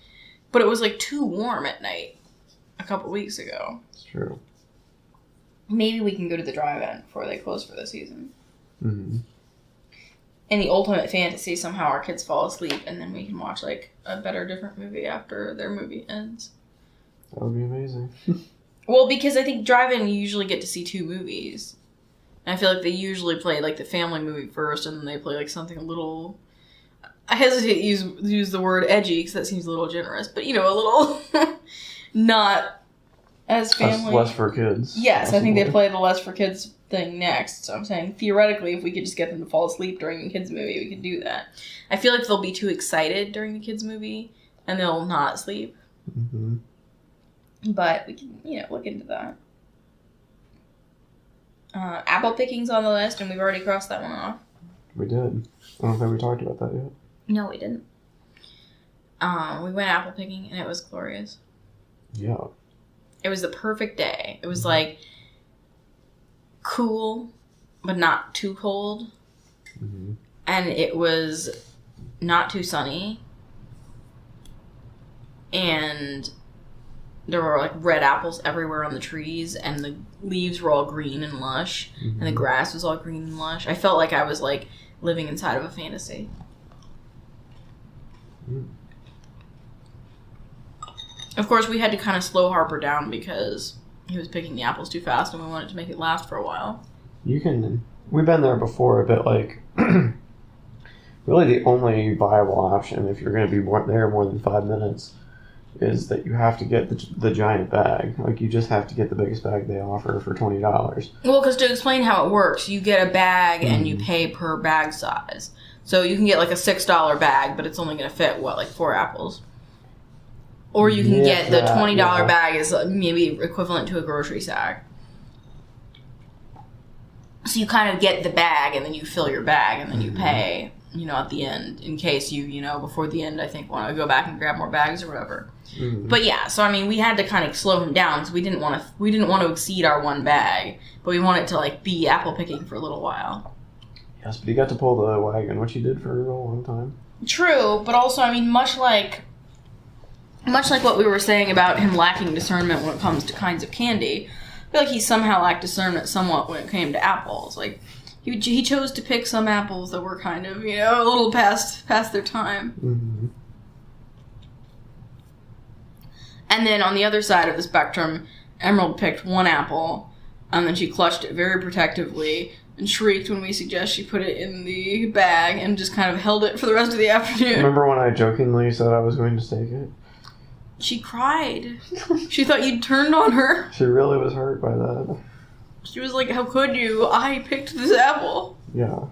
but it was too warm at night a couple weeks ago. It's true. Maybe we can go to the drive-in before they close for the season. Mm-hmm. In the ultimate fantasy, somehow our kids fall asleep, and then we can watch a better, different movie after their movie ends. That would be amazing. Well, because I think drive-in, you usually get to see 2 movies. And I feel like they usually play the family movie first, and then they play something a little... I hesitate to use the word edgy, because that seems a little generous, but a little not as family. Less for kids. Yes, possibly. I think they play the less for kids thing next. So I'm saying, theoretically, if we could just get them to fall asleep during the kids' movie, we could do that. I feel like they'll be too excited during the kids' movie, and they'll not sleep. Mm-hmm. But we can, look into that. Apple picking's on the list, and we've already crossed that one off. We did. I don't think we talked about that yet. No, we didn't. We went apple picking, and it was glorious. Yeah. It was the perfect day. It was cool, but not too cold. Mm-hmm. And it was not too sunny. And there were like red apples everywhere on the trees, and the leaves were all green and lush, and the grass was all green and lush. I felt like I was like living inside of a fantasy. Of course, we had to kind of slow Harper down because he was picking the apples too fast, and we wanted to make it last for a while. We've been there before, but like, really the only viable option if you're going to be there more than 5 minutes is that you have to get the giant bag. Like, you just have to get the biggest bag they offer for $20. Well, because to explain how it works, you get a bag and you pay per bag size. So you can get like a $6 bag, but it's only going to fit, like 4 apples. Or you can get the $20 bag is maybe equivalent to a grocery sack. So you kind of get the bag, and then you fill your bag, and then you pay, at the end, in case you, before the end, I think, want to go back and grab more bags or whatever. But yeah, so I mean, we had to kind of slow him down, so we didn't want to exceed our 1 bag, but we wanted to like be apple picking for a little while. Yes, but he got to pull the wagon, which he did for a long time. True, but also, I mean, much like what we were saying about him lacking discernment when it comes to kinds of candy, I feel like he somehow lacked discernment somewhat when it came to apples. Like, he chose to pick some apples that were kind of, a little past their time. And then on the other side of the spectrum, Emerald picked 1 apple, and then she clutched it very protectively and shrieked when we suggest she put it in the bag and just kind of held it for the rest of the afternoon. Remember when I jokingly said I was going to take it? She cried. She thought you'd turned on her. She really was hurt by that. She was like, how could you? I picked this apple. Yeah.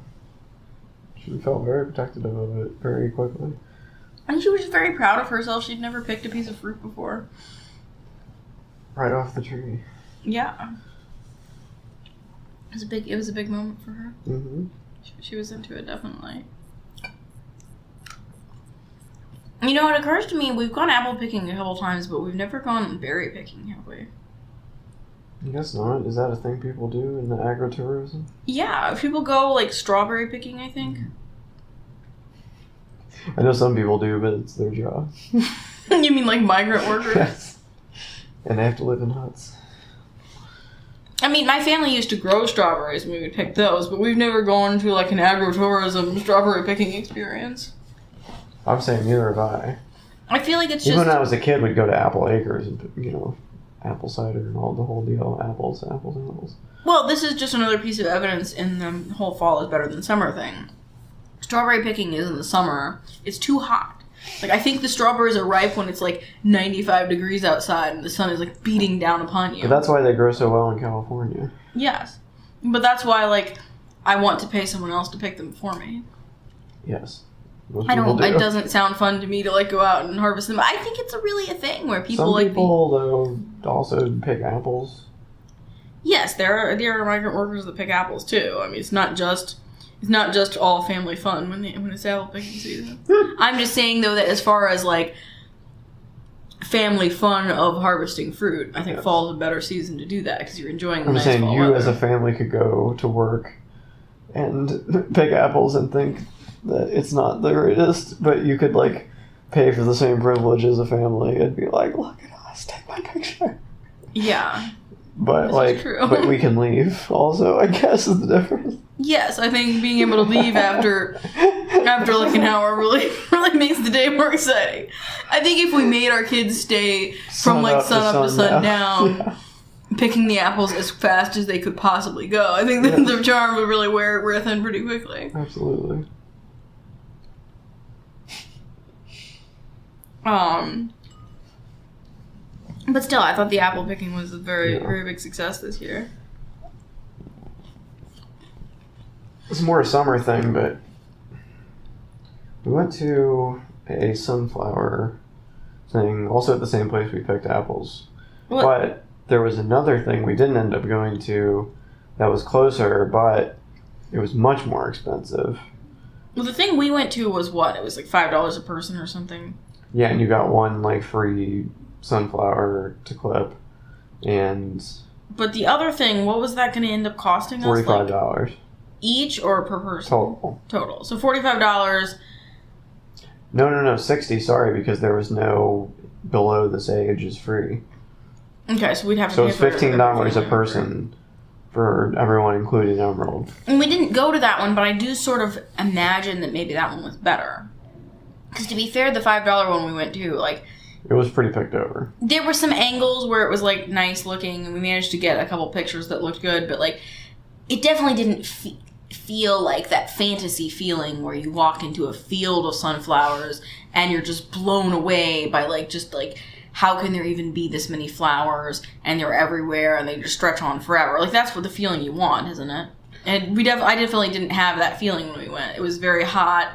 She felt very protective of it very quickly. And she was just very proud of herself. She'd never picked a piece of fruit before. Right off the tree. Yeah. It was a big moment for her. She was into it, definitely. It occurs to me, we've gone apple picking a couple times, but we've never gone berry picking, have we? I guess not. Is that a thing people do in the agritourism? Yeah, people go, like, strawberry picking, I think. I know some people do, but it's their job. You mean, like, migrant workers? Yes. And they have to live in huts. I mean, my family used to grow strawberries and we would pick those, but we've never gone to, like, an agritourism strawberry picking experience. I'm saying neither have I. I feel like it's Even just... when I was a kid, we'd go to Apple Acres and, apple cider and all the whole deal. Apples. Well, this is just another piece of evidence in the whole fall is better than summer thing. Strawberry picking is in the summer. It's too hot. Like, I think the strawberries are ripe when it's, like, 95 degrees outside and the sun is, like, beating down upon you. But that's why they grow so well in California. Yes. But that's why, like, I want to pay someone else to pick them for me. Yes. It doesn't sound fun to me to, like, go out and harvest them. I think it's really a thing where people, Some people, though, also pick apples. Yes, there are migrant workers that pick apples, too. I mean, it's not just all family fun when it's apple picking season. I'm just saying, though, that as far as, like, family fun of harvesting fruit, I think fall is a better season to do that because you're enjoying the nice fall weather. I'm saying you as a family could go to work and pick apples and think that it's not the greatest, but you could, like, pay for the same privilege as a family and be like, look at us, take my picture. Yeah. But, like, but we can leave also, I guess, is the difference. Yes, I think being able to leave after like an hour really makes the day more exciting. I think if we made our kids stay from like sun up to sundown, picking the apples as fast as they could possibly go, I think the charm would really wear thin pretty quickly. Absolutely. But still, I thought the apple picking was a very big success this year. It's more a summer thing, but we went to a sunflower thing, also at the same place we picked apples. What? But there was another thing we didn't end up going to that was closer, but it was much more expensive. Well, the thing we went to was what? It was like $5 a person or something. Yeah, and you got one like free sunflower to clip, and... But the other thing, what was that going to end up costing us? $45. Like, each or per person? Total. So $45. No, 60, sorry, because there was no below this age is free. Okay, so we'd have to So pay it's for $15 a everything. person for everyone, including Emerald. And we didn't go to that one, but I do sort of imagine that maybe that one was better. Because to be fair, the $5 one we went to, like... It was pretty picked over. There were some angles where it was, like, nice looking, and we managed to get a couple pictures that looked good, but, like, it definitely didn't feel like that fantasy feeling where you walk into a field of sunflowers and you're just blown away by, like, just, like... How can there even be this many flowers, and they're everywhere, and they just stretch on forever? Like, that's what the feeling you want, isn't it? And I definitely didn't have that feeling when we went. It was very hot,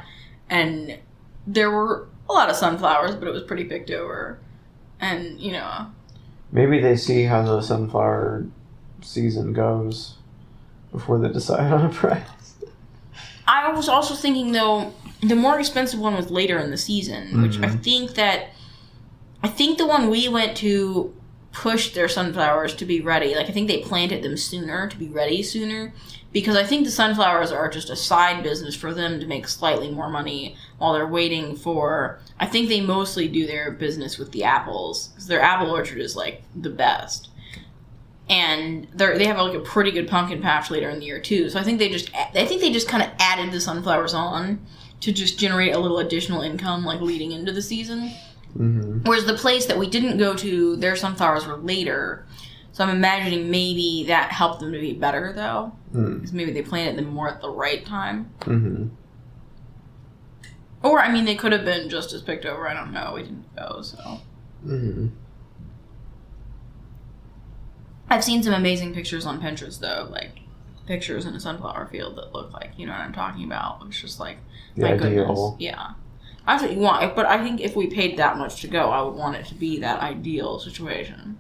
and there were a lot of sunflowers, but it was pretty picked over. And, you know... Maybe they see how the sunflower season goes before they decide on a price. I was also thinking, though, the more expensive one was later in the season, which I think the one we went to pushed their sunflowers to be ready. Like, I think they planted them sooner to be ready sooner. Because I think the sunflowers are just a side business for them to make slightly more money while they're waiting for... I think they mostly do their business with the apples. Because their apple orchard is, like, the best. And they have, like, a pretty good pumpkin patch later in the year, too. So I think they just kind of added the sunflowers on to just generate a little additional income, like, leading into the season. Mm-hmm. Whereas the place that we didn't go to, their sunflowers were later. So I'm imagining maybe that helped them to be better, though. Because maybe they planted them more at the right time. Mm-hmm. Or, I mean, they could have been just as picked over. I don't know. We didn't go, so. Mm-hmm. I've seen some amazing pictures on Pinterest, though. Like, pictures in a sunflower field that look like, you know what I'm talking about. It's just like, my goodness. Yeah. That's what you want, but I think if we paid that much to go, I would want it to be that ideal situation.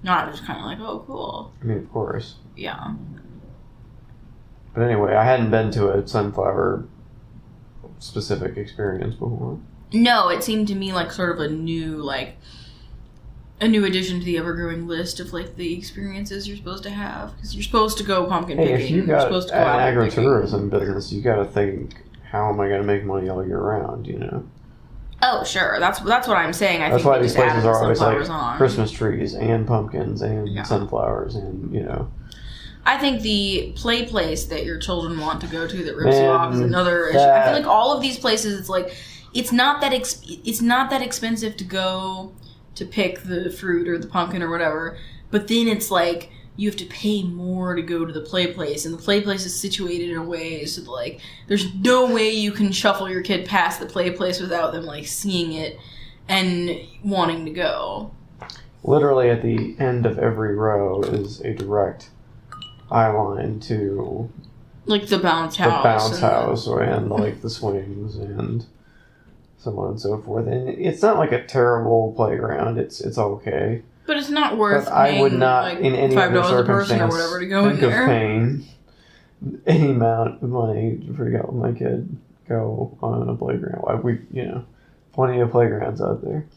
Not just kind of like, oh, cool. I mean, of course. Yeah. But anyway, I hadn't been to a sunflower-specific experience before. No, it seemed to me like sort of a new addition to the ever-growing list of, like, the experiences you're supposed to have. Because you're supposed to go pumpkin picking. If you got you're supposed to go an agritourism business, you got to think... How am I going to make money all year round, you know? Oh, sure. That's what I'm saying. That's why these places are always like on. Christmas trees and pumpkins and sunflowers and, you know. I think the play place that your children want to go to that rips you off is another issue. I feel like all of these places, it's like, it's not that expensive to go to pick the fruit or the pumpkin or whatever, but then it's like, you have to pay more to go to the play place, and the play place is situated in a way so that, like, there's no way you can shuffle your kid past the play place without them, like, seeing it and wanting to go. Literally at the end of every row is a direct eye line to... Like the bounce house. And like, the swings and so on and so forth. And it's not like a terrible playground. It's okay. But it's not worth but I would not, like, in any $5 a person or whatever to go in there. Think of paying any amount of money to let my kid go on a playground. Plenty of playgrounds out there.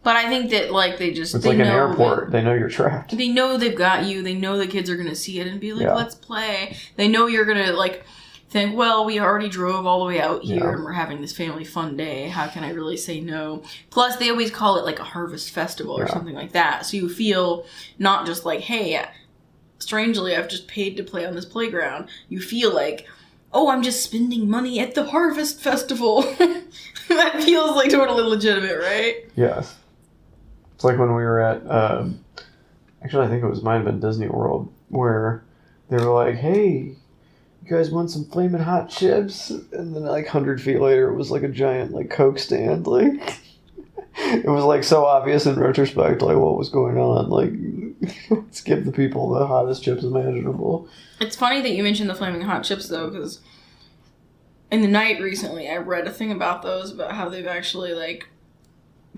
But I think that, like, it's like an airport. They know you're trapped. They know they've got you. They know the kids are going to see it and be like, let's play. They know you're going to, like, think, well, we already drove all the way out here and we're having this family fun day. How can I really say no? Plus, they always call it, like, a harvest festival or something like that. So you feel not just like, hey, strangely, I've just paid to play on this playground. You feel like, oh, I'm just spending money at the harvest festival. That feels, like, totally legitimate, right? Yes. It's like when we were at, actually, I think it might have been Disney World, where they were like, hey, you guys want some flaming hot chips? And then, like, 100 feet later, it was like a giant, like, Coke stand. Like, it was, like, so obvious in retrospect, like, what was going on. Like, let's give the people the hottest chips imaginable. It's funny that you mentioned the flaming hot chips, though, because in the night recently, I read a thing about those, about how they've actually, like,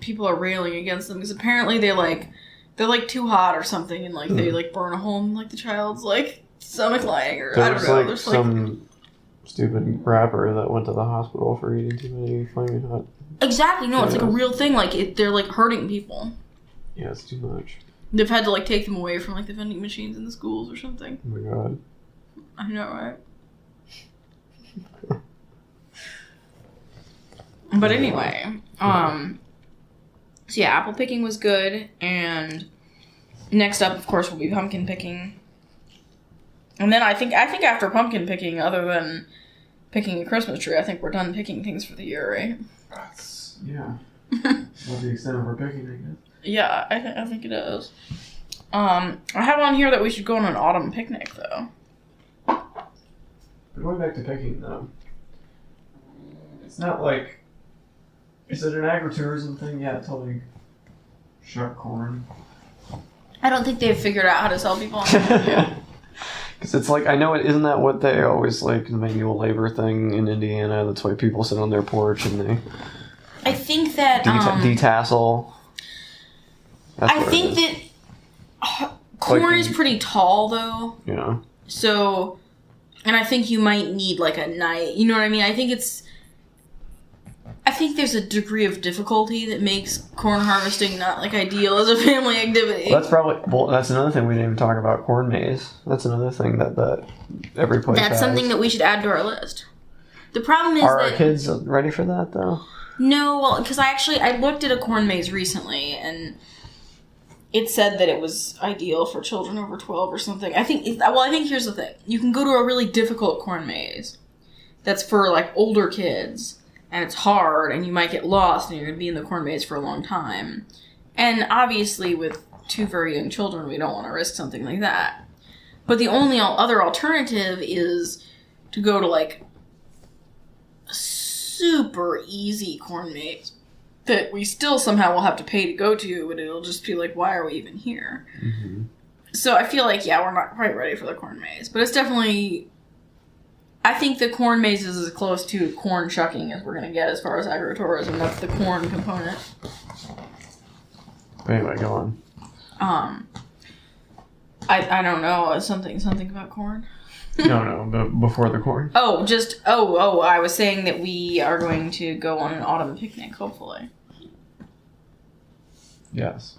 people are railing against them, because apparently they're, like, too hot or something, and, like, they, like, burn a hole in, like, the child's, like, stomach lining, or I don't know. There's some stupid rapper that went to the hospital for eating too many flaming hot. Exactly, no, it's like a real thing. Like, they're, like, hurting people. Yeah, it's too much. They've had to, like, take them away from, like, the vending machines in the schools or something. Oh my god. I know, right? But anyway, So yeah, apple picking was good, and next up, of course, will be pumpkin picking. And then I think after pumpkin picking, other than picking a Christmas tree, I think we're done picking things for the year, right? Yeah. That's the extent of our picking, I guess. Yeah, I think it is. I have on here that we should go on an autumn picnic, though. But going back to picking, though, it's not like... Is it an agritourism thing yet to, like, shuck corn? I don't think they've figured out how to sell people on Yeah. Because it's like, I know it isn't that what they always, like, the manual labor thing in Indiana? That's why people sit on their porch and they... I think that... detassel. I think that corn like, is pretty tall, though. Yeah. So, and I think you might need, like, a knife. You know what I mean? I think there's a degree of difficulty that makes corn harvesting not, like, ideal as a family activity. Well, that's another thing we didn't even talk about, corn maze. That's another thing that every place That's has. something that we should add to our list. The problem is Are our kids ready for that, though? No, well, because I looked at a corn maze recently, and it said that it was ideal for children over 12 or something. I think here's the thing. You can go to a really difficult corn maze that's for, like, older kids, and it's hard, and you might get lost, and you're going to be in the corn maze for a long time. And obviously, with 2 very young children, we don't want to risk something like that. But the only other alternative is to go to, like, a super easy corn maze that we still somehow will have to pay to go to, and it'll just be like, why are we even here? Mm-hmm. So I feel like, yeah, we're not quite ready for the corn maze. But it's definitely... I think the corn maze is as close to corn shucking as we're going to get as far as agritourism. That's the corn component. Anyway, go on. I don't know. Something about corn? No, but before the corn. I was saying that we are going to go on an autumn picnic, hopefully. Yes.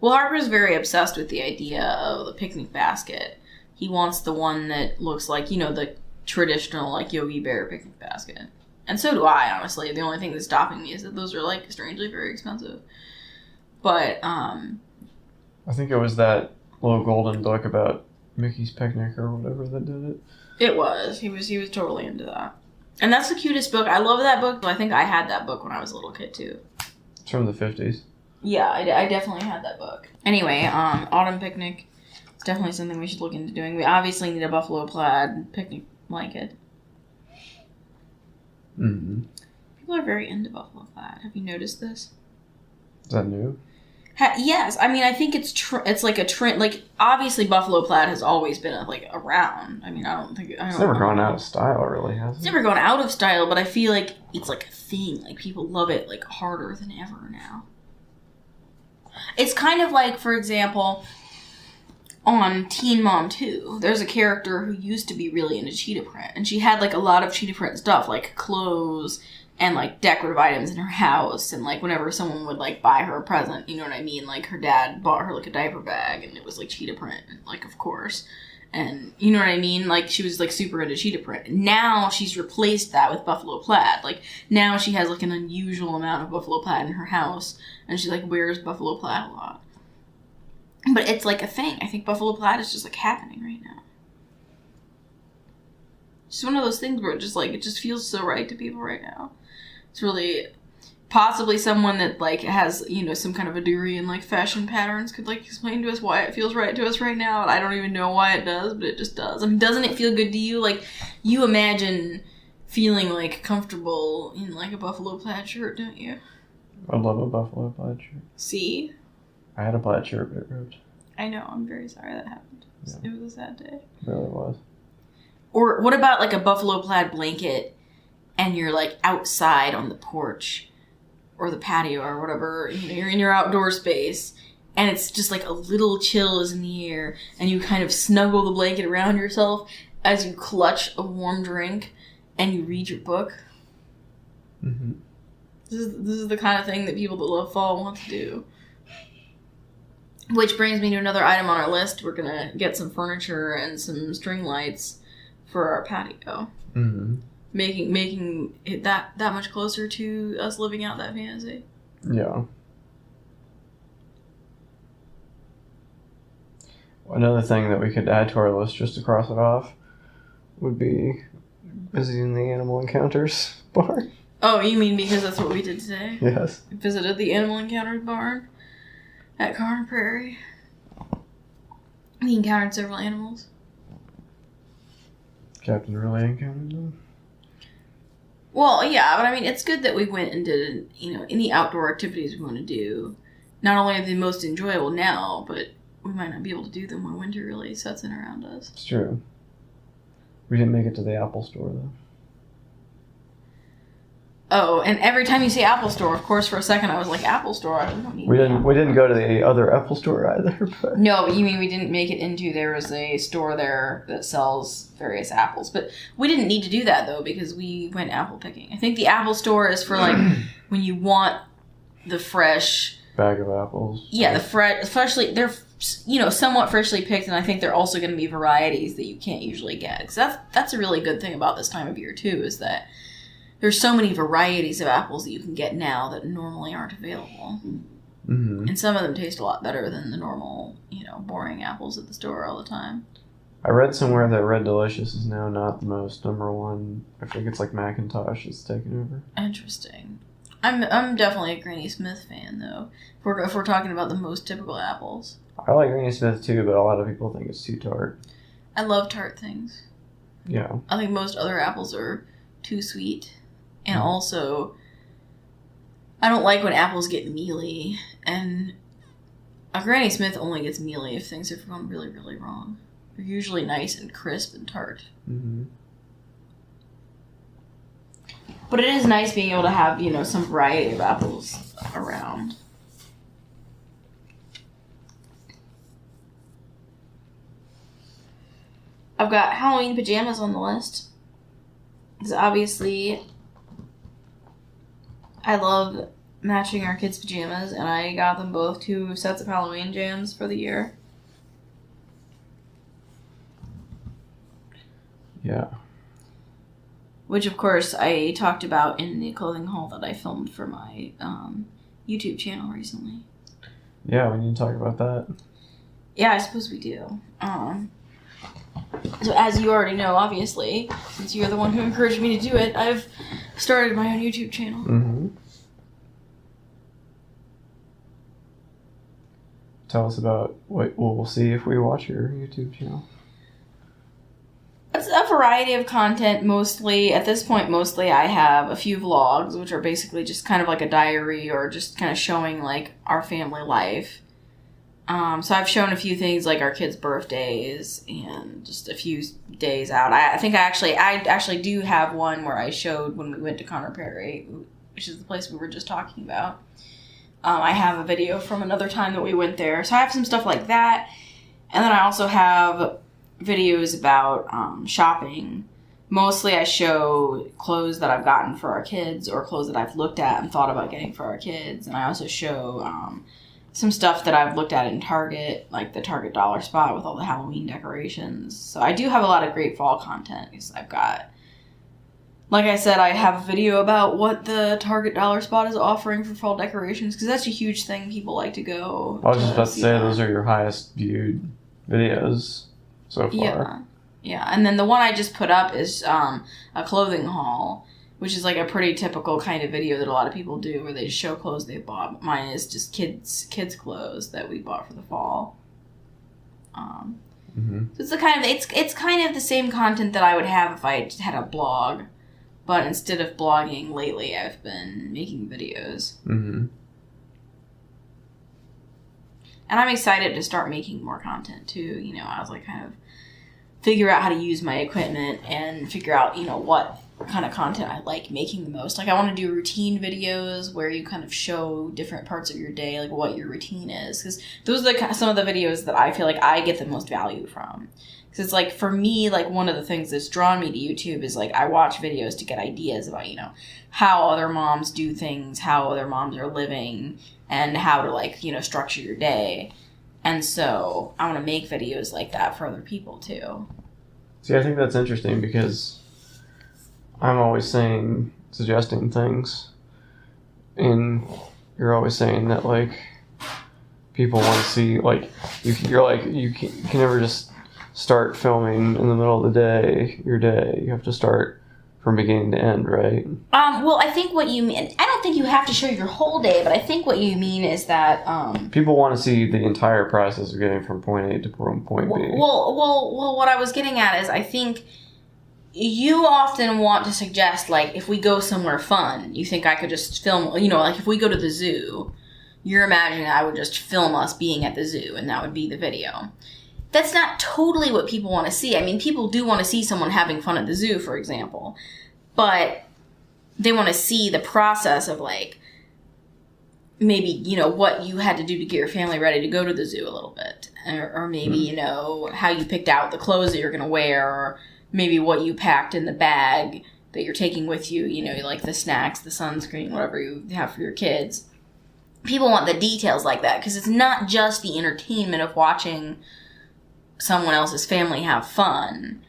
Well, Harper's very obsessed with the idea of the picnic basket. He wants the one that looks like, the traditional, like, Yogi Bear picnic basket. And so do I, honestly. The only thing that's stopping me is that those are, like, strangely very expensive. But, I think it was that little golden book about Mickey's Picnic or whatever that did it. It was. He was totally into that. And that's the cutest book. I love that book. I think I had that book when I was a little kid, too. It's from the 50s. Yeah, I definitely had that book. Anyway, autumn picnic. It's definitely something we should look into doing. We obviously need a buffalo plaid picnic blanket. Mm-hmm. People are very into buffalo plaid. Have you noticed this? Is that new? Yes. I mean, I think it's like a trend. Like, obviously buffalo plaid has always been, around. I mean, it's never gone out of style, really, has it? It's never gone out of style, but I feel like it's, like, a thing. Like, people love it, like, harder than ever now. It's kind of like, for example... on Teen Mom 2, there's a character who used to be really into cheetah print, and she had, like, a lot of cheetah print stuff, like clothes and, like, decorative items in her house, and, like, whenever someone would, like, buy her a present, you know what I mean? Like, her dad bought her, like, a diaper bag, and it was, like, cheetah print, like, of course. And, you know what I mean? Like, she was, like, super into cheetah print. Now she's replaced that with buffalo plaid. Like, now she has, like, an unusual amount of buffalo plaid in her house, and she, like, wears buffalo plaid a lot. But it's, like, a thing. I think buffalo plaid is just, like, happening right now. It's one of those things where it just feels so right to people right now. It's really... Possibly someone that, like, has, some kind of a degree in, like, fashion patterns could, like, explain to us why it feels right to us right now. And I don't even know why it does, but it just does. I mean, doesn't it feel good to you? Like, you imagine feeling, like, comfortable in, like, a buffalo plaid shirt, don't you? I love a buffalo plaid shirt. See? I had a plaid shirt, but it ripped. I know. I'm very sorry that happened. Yeah. It was a sad day. It really was. Or what about, like, a buffalo plaid blanket and you're, like, outside on the porch or the patio or whatever, you're in your outdoor space and it's just, like, a little chill is in the air and you kind of snuggle the blanket around yourself as you clutch a warm drink and you read your book? Mm-hmm. This is the kind of thing that people that love fall want to do. Which brings me to another item on our list. We're going to get some furniture and some string lights for our patio. Mm-hmm. Making it that much closer to us living out that fantasy. Yeah. Another thing that we could add to our list just to cross it off would be visiting the Animal Encounters barn. Oh, you mean because that's what we did today? Yes. We visited the Animal Encounters barn at Conner Prairie. We encountered several animals. Captain really encountered them? Well, yeah, but I mean, it's good that we went and did, any outdoor activities we want to do. Not only are they most enjoyable now, but we might not be able to do them when winter really sets in around us. It's true. We didn't make it to the Apple store, though. Oh, and every time you say Apple Store, of course, for a second I was like, Apple Store? I don't need We didn't go to the other Apple store either. But. No, but you mean we didn't make it into, there was a store there that sells various apples. But we didn't need to do that, though, because we went apple picking. I think the Apple Store is for, like, when you want the fresh... Bag of apples. Yeah, freshly, they're, somewhat freshly picked, and I think they're also going to be varieties that you can't usually get. Because that's a really good thing about this time of year, too, is that there's so many varieties of apples that you can get now that normally aren't available. Mm-hmm. And some of them taste a lot better than the normal, boring apples at the store all the time. I read somewhere that Red Delicious is now not the most number one. I think it's like Macintosh is taking over. Interesting. I'm definitely a Granny Smith fan, though, if we're talking about the most typical apples. I like Granny Smith, too, but a lot of people think it's too tart. I love tart things. Yeah. I think most other apples are too sweet. And also, I don't like when apples get mealy. And a Granny Smith only gets mealy if things have gone really, really wrong. They're usually nice and crisp and tart. Mm-hmm. But it is nice being able to have, some variety of apples around. I've got Halloween pajamas on the list. Because obviously, I love matching our kids' pajamas, and I got them both 2 sets of Halloween jams for the year. Yeah. Which, of course, I talked about in the clothing haul that I filmed for my YouTube channel recently. Yeah, we need to talk about that. Yeah, I suppose we do. So as you already know, obviously, since you're the one who encouraged me to do it, I've started my own YouTube channel. Mm-hmm. Tell us about what we'll see if we watch your YouTube channel. It's a variety of content, mostly. At this point, mostly I have a few vlogs, which are basically just kind of like a diary or just kind of showing, like, our family life. So I've shown a few things like our kids' birthdays and just a few days out. I think I actually do have one where I showed when we went to Conner Prairie, which is the place we were just talking about. I have a video from another time that we went there. So I have some stuff like that. And then I also have videos about shopping. Mostly I show clothes that I've gotten for our kids or clothes that I've looked at and thought about getting for our kids. And I also show some stuff that I've looked at in Target, like the Target dollar spot with all the Halloween decorations. So I do have a lot of great fall content because I've got, like I said, I have a video about what the Target dollar spot is offering for fall decorations because that's a huge thing. People like to go. I was just about to say, those are your highest viewed videos so far. Yeah. And then the one I just put up is a clothing haul, which is like a pretty typical kind of video that a lot of people do where they just show clothes they bought. Mine is just kids clothes that we bought for the fall. Mm-hmm. So it's kind of the same content that I would have if I had a blog, but instead of blogging lately, I've been making videos. Mm-hmm. And I'm excited to start making more content too. I was like kind of figure out how to use my equipment and figure out, what kind of content I like making the most. Like I want to do routine videos where you kind of show different parts of your day, like what your routine is. Because those are some of the videos that I feel like I get the most value from. Because it's like, for me, like one of the things that's drawn me to YouTube is like I watch videos to get ideas about, how other moms do things, how other moms are living, and how to like, structure your day. And so I want to make videos like that for other people too. See, I think that's interesting because I'm always suggesting things, and you're always saying that, like, people want to see, like, you're like, you can never just start filming in the middle of the day, your day. You have to start from beginning to end, right? Well, I think what you mean, I don't think you have to show your whole day, but I think what you mean is that, people want to see the entire process of getting from point A to point B. Well, what I was getting at is I think you often want to suggest, like, if we go somewhere fun, you think I could just film, you know, like if we go to the zoo, you're imagining I would just film us being at the zoo and that would be the video. That's not totally what people want to see. I mean, people do want to see someone having fun at the zoo, for example, but they want to see the process of, like, maybe, you know, what you had to do to get your family ready to go to the zoo a little bit, or maybe, you know, how you picked out the clothes that you're going to wear, or maybe what you packed in the bag that you're taking with you, you know, like the snacks, the sunscreen, whatever you have for your kids. People want the details like that, because it's not just the entertainment of watching someone else's family have fun.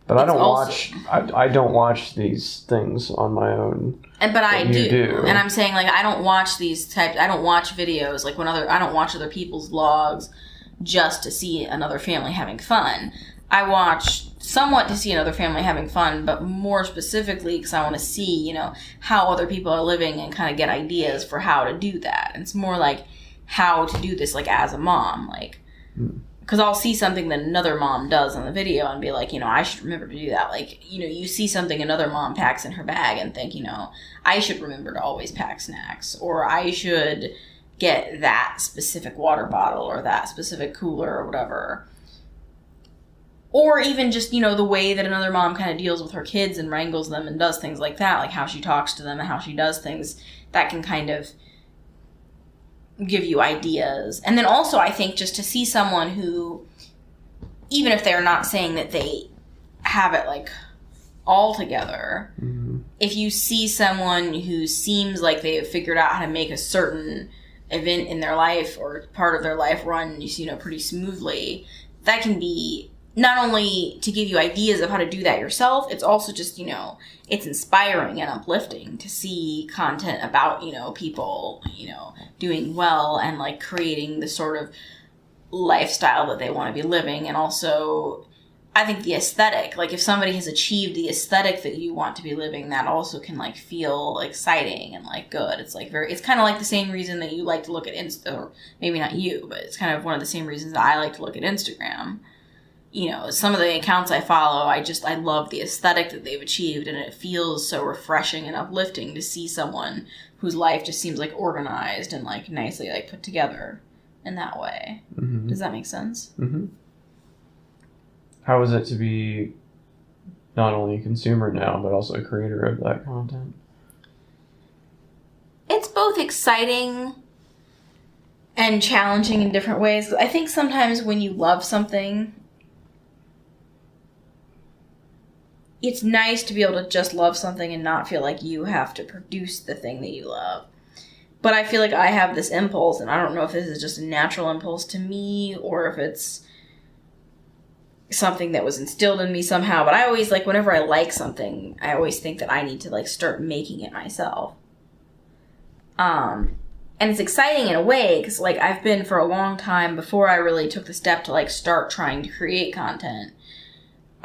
But I don't watch these things on my own. But I do. And I'm saying, like, I don't watch I don't watch videos, like, I don't watch other people's vlogs just to see another family having fun. I watch somewhat to see another family having fun, but more specifically because I want to see, you know, how other people are living and kind of get ideas for how to do that. And it's more like how to do this, like, as a mom, like, because I'll see something that another mom does on the video and be like, you know, I should remember to do that. Like, you know, you see something another mom packs in her bag and think, you know, I should remember to always pack snacks, or I should get that specific water bottle or that specific cooler or whatever. Or even just, you know, the way that another mom kind of deals with her kids and wrangles them and does things like that, like how she talks to them and how she does things, that can kind of give you ideas. And then also, I think, just to see someone who, even if they're not saying that they have it, like, all together, if you see someone who seems like they have figured out how to make a certain event in their life or part of their life run, you know, pretty smoothly, that can be not only to give you ideas of how to do that yourself, it's also just, you know, it's inspiring and uplifting to see content about, you know, people, you know, doing well and, like, creating the sort of lifestyle that they want to be living. And also, I think the aesthetic, like, if somebody has achieved the aesthetic that you want to be living, that also can, like, feel exciting and, like, good. It's, like, it's kind of like the same reason that you like to look at or maybe not you, but it's kind of one of the same reasons that I like to look at Instagram. You know, some of the accounts I follow, I love the aesthetic that they've achieved, and it feels so refreshing and uplifting to see someone whose life just seems, like, organized and, like, nicely, like, put together in that way. Mm-hmm. Does that make sense? Mm-hmm. How is it to be not only a consumer now, but also a creator of that content? It's both exciting and challenging in different ways. I think sometimes when you love something, it's nice to be able to just love something and not feel like you have to produce the thing that you love. But I feel like I have this impulse, and I don't know if this is just a natural impulse to me or if it's something that was instilled in me somehow. But I always, like, whenever I like something, I always think that I need to, like, start making it myself. And it's exciting in a way because, like, I've been for a long time, before I really took the step to, like, start trying to create content,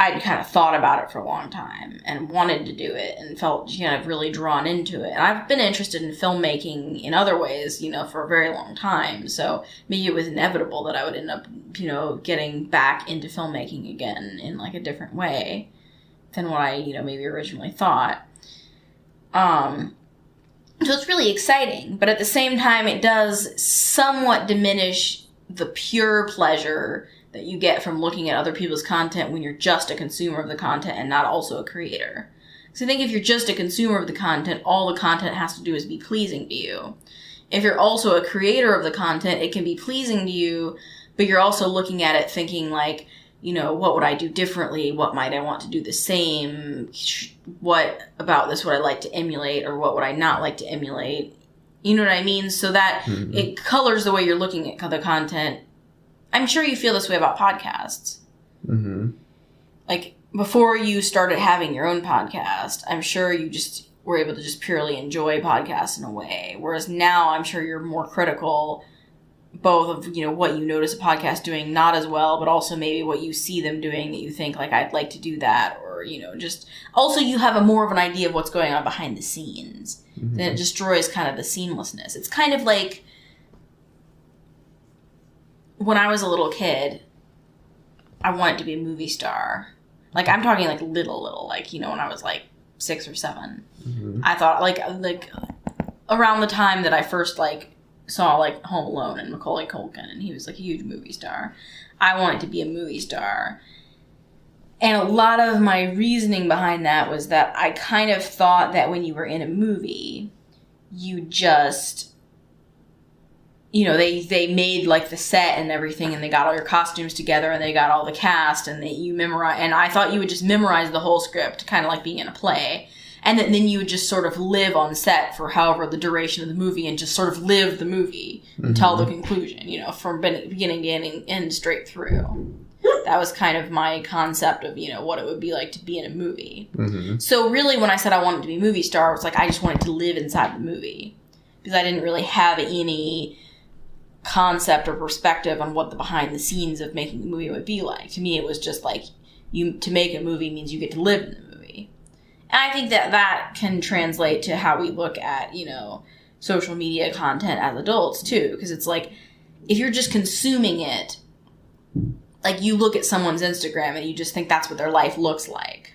I'd kind of thought about it for a long time and wanted to do it and felt, you know, really drawn into it. And I've been interested in filmmaking in other ways, you know, for a very long time. So maybe it was inevitable that I would end up, you know, getting back into filmmaking again in, like, a different way than what I, you know, maybe originally thought. So it's really exciting, but at the same time, it does somewhat diminish the pure pleasure that you get from looking at other people's content when you're just a consumer of the content and not also a creator. So I think if you're just a consumer of the content, all the content has to do is be pleasing to you. If you're also a creator of the content, it can be pleasing to you, but you're also looking at it thinking, like, you know, what would I do differently? What might I want to do the same? What about this would I like to emulate, or what would I not like to emulate? You know what I mean? So that it colors the way you're looking at the content. I'm sure you feel this way about podcasts. Mm-hmm. Like, before you started having your own podcast, I'm sure you just were able to just purely enjoy podcasts in a way. Whereas now, I'm sure you're more critical both of, what you notice a podcast doing not as well, but also maybe what you see them doing that you think, like, I'd like to do that, or, just... Also, you have more of an idea of what's going on behind the scenes. Mm-hmm. Then it destroys kind of the seamlessness. It's kind of like... When I was a little kid, I wanted to be a movie star. Like, I'm talking, like, little, like, when I was, like, 6 or 7. Mm-hmm. I thought, like, around the time that I first, like, saw, like, Home Alone and Macaulay Culkin, and he was, like, a huge movie star. I wanted to be a movie star. And a lot of my reasoning behind that was that I kind of thought that when you were in a movie, you just... they made, like, the set and everything, and they got all your costumes together, and they got all the cast, and you memorize... And I thought you would just memorize the whole script, kind of like being in a play. And then you would just sort of live on set for however the duration of the movie and just sort of live the movie until the conclusion, from beginning to end straight through. That was kind of my concept of, what it would be like to be in a movie. Mm-hmm. So really when I said I wanted to be a movie star, it was like I just wanted to live inside the movie. Because I didn't really have any concept or perspective on what the behind the scenes of making a movie would be like. To me, it was just like, to make a movie means you get to live in the movie. And I think that can translate to how we look at, social media content as adults, too. Because it's like, if you're just consuming it, like, you look at someone's Instagram and you just think that's what their life looks like.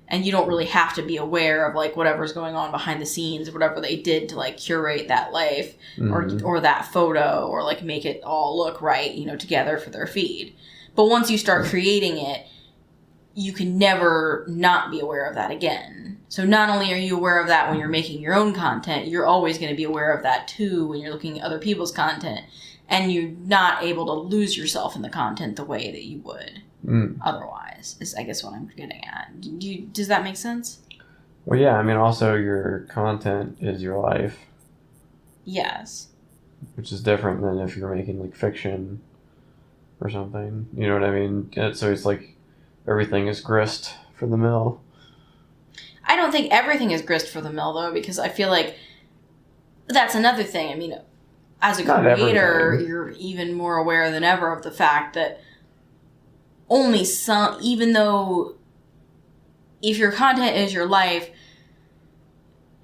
And you don't really have to be aware of, like, whatever's going on behind the scenes, whatever they did to, like, curate that life or that photo or, like, make it all look right, together for their feed. But once you start creating it, you can never not be aware of that again. So not only are you aware of that when you're making your own content, you're always going to be aware of that too when you're looking at other people's content. And you're not able to lose yourself in the content the way that you would otherwise, is I guess what I'm getting at. Does that make sense? Well, yeah, I mean, also your content is your life. Yes. Which is different than if you're making, like, fiction or something. You know what I mean? So it's like everything is grist for the mill. I don't think everything is grist for the mill, though, because I feel like that's another thing. I mean, as a creator, you're even more aware than ever of the fact that even though if your content is your life,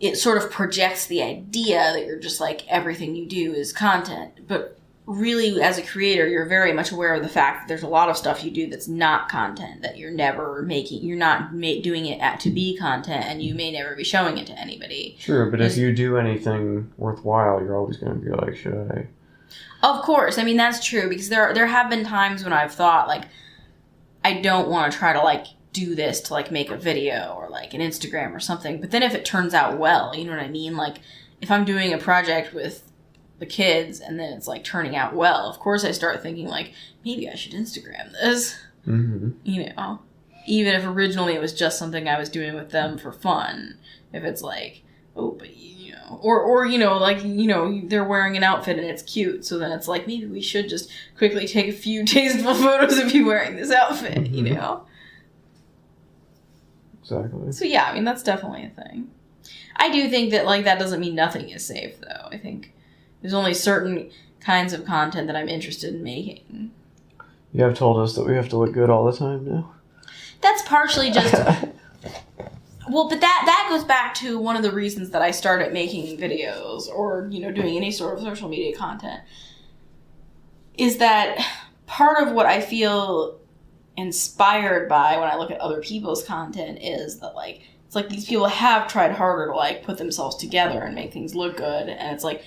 it sort of projects the idea that you're just like, everything you do is content. But really, as a creator, you're very much aware of the fact that there's a lot of stuff you do that's not content, that you're never making, you're not doing it to be content, and you may never be showing it to anybody. Sure, but if you do anything worthwhile, you're always going to be like, should I? Of course. I mean, that's true, because there have been times when I've thought, like, I don't want to try to, like, do this to, like, make a video or, like, an Instagram or something. But then if it turns out well, you know what I mean? Like, if I'm doing a project with the kids and then it's, like, turning out well, of course I start thinking, like, maybe I should Instagram this. Mm-hmm. Even if originally it was just something I was doing with them for fun. If it's like, oh, but, or like, they're wearing an outfit and it's cute. So then it's like, maybe we should just quickly take a few tasteful photos of you wearing this outfit, Exactly. So yeah, I mean, that's definitely a thing. I do think that, like, that doesn't mean nothing is safe, though. I think there's only certain kinds of content that I'm interested in making. You have told us that we have to look good all the time now. That's partially just... Well, but that goes back to one of the reasons that I started making videos or, doing any sort of social media content, is that part of what I feel inspired by when I look at other people's content is that, like, it's like these people have tried harder to, like, put themselves together and make things look good. And it's like,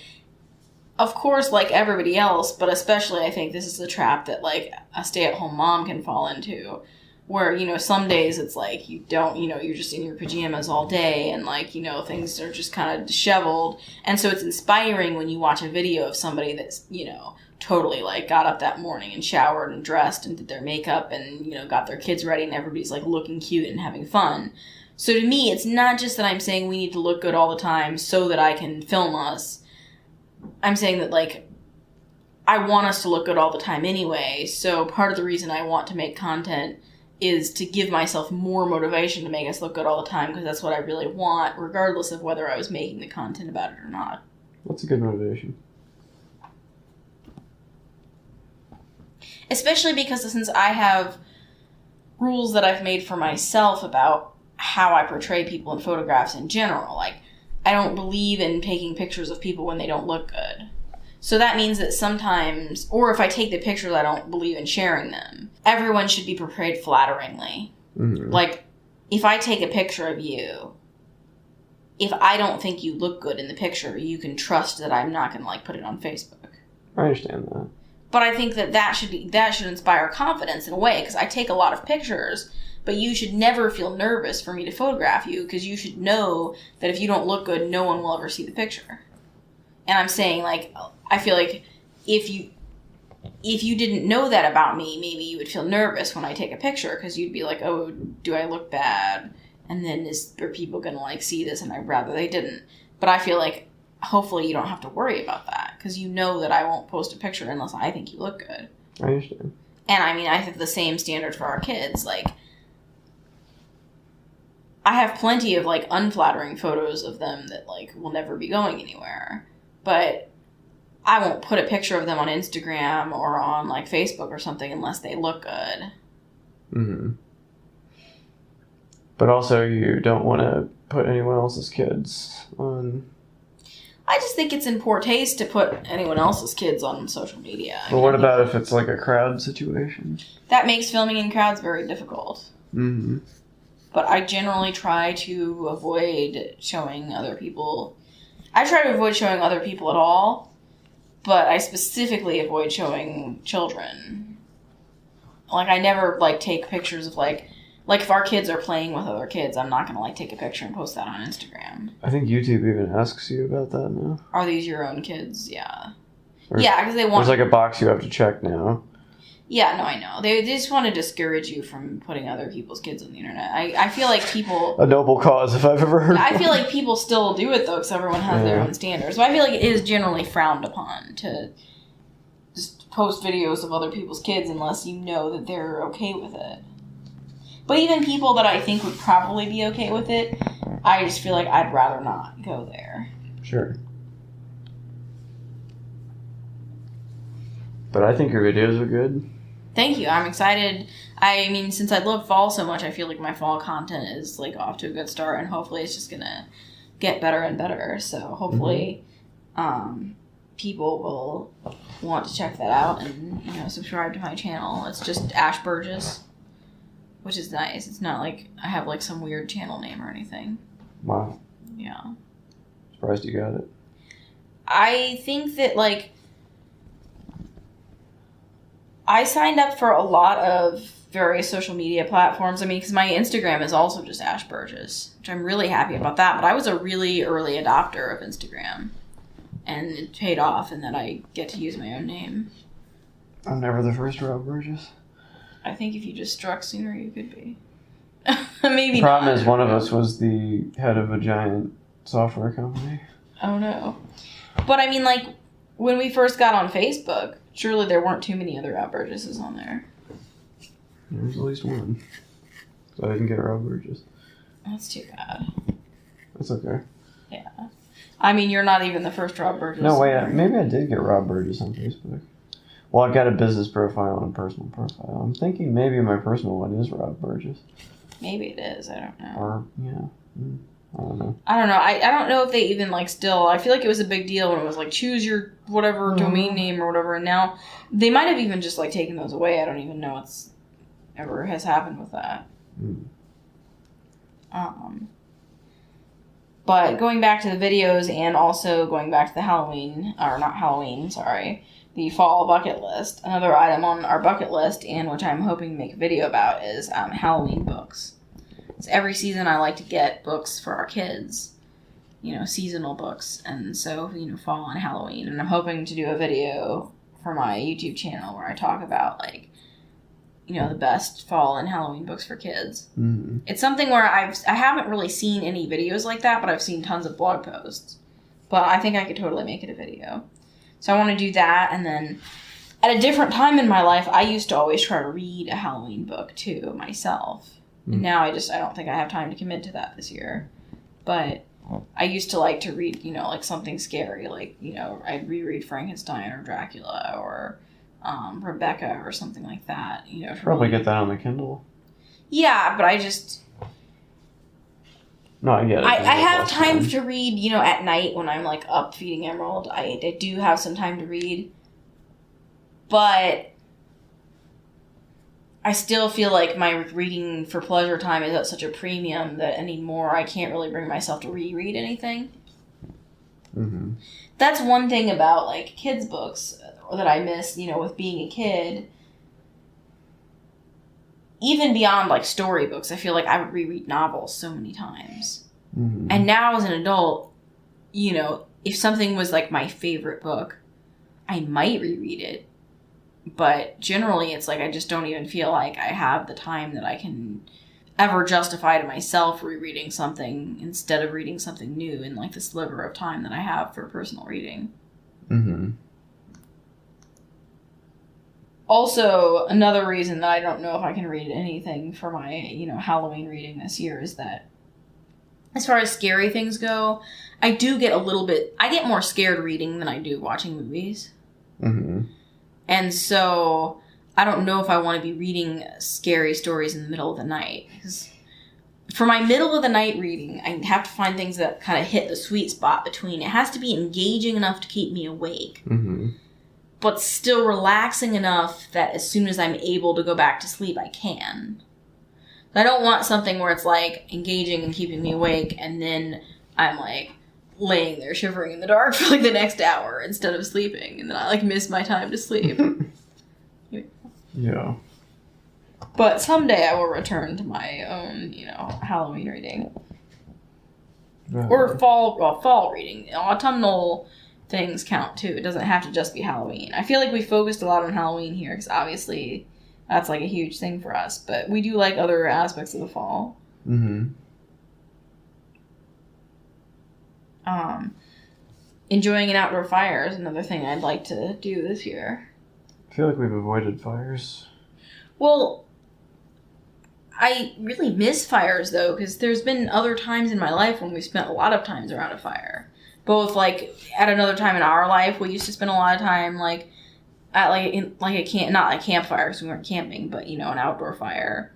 of course, like everybody else, but especially I think this is the trap that, like, a stay-at-home mom can fall into, where, some days it's like you don't, you're just in your pajamas all day and, like, things are just kind of disheveled. And so it's inspiring when you watch a video of somebody that's, totally, like, got up that morning and showered and dressed and did their makeup and, got their kids ready and everybody's, like, looking cute and having fun. So to me, it's not just that I'm saying we need to look good all the time so that I can film us. I'm saying that, like, I want us to look good all the time anyway. So part of the reason I want to make content is to give myself more motivation to make us look good all the time, because that's what I really want, regardless of whether I was making the content about it or not. That's a good motivation. Especially because since I have rules that I've made for myself about how I portray people in photographs in general. Like, I don't believe in taking pictures of people when they don't look good. So that means that sometimes, or if I take the pictures, I don't believe in sharing them. Everyone should be portrayed flatteringly. Mm-hmm. Like, if I take a picture of you, if I don't think you look good in the picture, you can trust that I'm not going to, like, put it on Facebook. I understand that. But I think that should inspire confidence in a way, because I take a lot of pictures, but you should never feel nervous for me to photograph you, because you should know that if you don't look good, no one will ever see the picture. And I'm saying, like, I feel like if you didn't know that about me, maybe you would feel nervous when I take a picture, because you'd be like, oh, do I look bad? And then are people going to, like, see this? And I'd rather they didn't. But I feel like hopefully you don't have to worry about that, because you know that I won't post a picture unless I think you look good. I understand. And I mean, I have the same standard for our kids. Like, I have plenty of, like, unflattering photos of them that, like, will never be going anywhere. But I won't put a picture of them on Instagram or on, like, Facebook or something unless they look good. Mm-hmm. But also you don't want to put anyone else's kids on... I just think it's in poor taste to put anyone else's kids on social media. Well, what about if it's like a crowd situation? That makes filming in crowds very difficult. Mm-hmm. But I generally try to avoid showing other people. I try to avoid showing other people at all, but I specifically avoid showing children. Like, I never, like, take pictures of, like, if our kids are playing with other kids, I'm not going to, like, take a picture and post that on Instagram. I think YouTube even asks you about that now. Are these your own kids? Yeah. Yeah, because they want... There's, like, a box you have to check now. Yeah, no, I know. They just want to discourage you from putting other people's kids on the internet. I feel like people... A noble cause, if I've ever heard I feel like people still do it, though, because everyone has their own standards. So I feel like it is generally frowned upon to just post videos of other people's kids unless you know that they're okay with it. But even people that I think would probably be okay with it, I just feel like I'd rather not go there. Sure. But I think your videos are good. Thank you. I'm excited. I mean, since I love fall so much, I feel like my fall content is, like, off to a good start, and hopefully it's just going to get better and better. So hopefully people will want to check that out and, you know, subscribe to my channel. It's just Ash Burgess, which is nice. It's not like I have, like, some weird channel name or anything. Wow. Yeah. Surprised you got it. I think that, like, I signed up for a lot of various social media platforms. I mean, because my Instagram is also just Ash Burgess, which I'm really happy about that. But I was a really early adopter of Instagram, and it paid off in that I get to use my own name. I'm never the first Rob Burgess. I think if you just struck sooner, you could be. Maybe the problem is one of us was the head of a giant software company. Oh, no. But, I mean, like, when we first got on Facebook, surely there weren't too many other Rob Burgesses on there. There's at least one. So I didn't get Rob Burgess. That's too bad. That's okay. Yeah. I mean, you're not even the first Rob Burgess. No, wait. Maybe I did get Rob Burgess on Facebook. Well, I've got a business profile and a personal profile. I'm thinking maybe my personal one is Rob Burgess. Maybe it is. I don't know. Or, yeah. I don't know. I don't know. I don't know if they even, like, still... I feel like it was a big deal when it was, like, choose your whatever domain name or whatever. And now they might have even just, like, taken those away. I don't even know what's ever has happened with that. But going back to the videos and also going back to the the fall bucket list. Another item on our bucket list, and which I'm hoping to make a video about, is Halloween books. So every season I like to get books for our kids, you know, seasonal books, and so, you know, fall and Halloween. And I'm hoping to do a video for my YouTube channel where I talk about, like, you know, the best fall and Halloween books for kids. Mm-hmm. It's something where I haven't really seen any videos like that, but I've seen tons of blog posts. But I think I could totally make it a video. So I want to do that, and then at a different time in my life, I used to always try to read a Halloween book, too, myself. And now I don't think I have time to commit to that this year. But I used to like to read, you know, like something scary, like, you know, I'd reread Frankenstein or Dracula or Rebecca or something like that. You know, probably get that on the Kindle. Yeah, but I just... No, I get it. I have time to read, you know, at night when I'm, like, up feeding Emerald. I do have some time to read. But I still feel like my reading for pleasure time is at such a premium that anymore I can't really bring myself to reread anything. Mm-hmm. That's one thing about, like, kids' books that I miss, you know, with being a kid. Even beyond, like, storybooks, I feel like I would reread novels so many times. Mm-hmm. And now as an adult, you know, if something was, like, my favorite book, I might reread it. But generally, it's like I just don't even feel like I have the time that I can ever justify to myself rereading something instead of reading something new in, like, the sliver of time that I have for personal reading. Mm-hmm. Also, another reason that I don't know if I can read anything for my, you know, Halloween reading this year is that as far as scary things go, I get more scared reading than I do watching movies. Mm-hmm. And so I don't know if I want to be reading scary stories in the middle of the night. Because for my middle of the night reading, I have to find things that kind of hit the sweet spot between. It has to be engaging enough to keep me awake, Mm-hmm. but still relaxing enough that as soon as I'm able to go back to sleep, I can. I don't want something where it's like engaging and keeping me awake, and then I'm like laying there shivering in the dark for like the next hour instead of sleeping, and then I like miss my time to sleep. Yeah. But someday I will return to my own, you know, Halloween reading. Or fall reading. Autumnal things count too. It doesn't have to just be Halloween. I feel like we focused a lot on Halloween here because obviously that's like a huge thing for us, but we do like other aspects of the fall. Mm-hmm. Enjoying an outdoor fire is another thing I'd like to do this year. I feel like we've avoided fires. Well, I really miss fires though, because there's been other times in my life when we spent a lot of times around a fire. Both like at another time in our life, we used to spend a lot of time like at not like campfire because we weren't camping, but you know, an outdoor fire.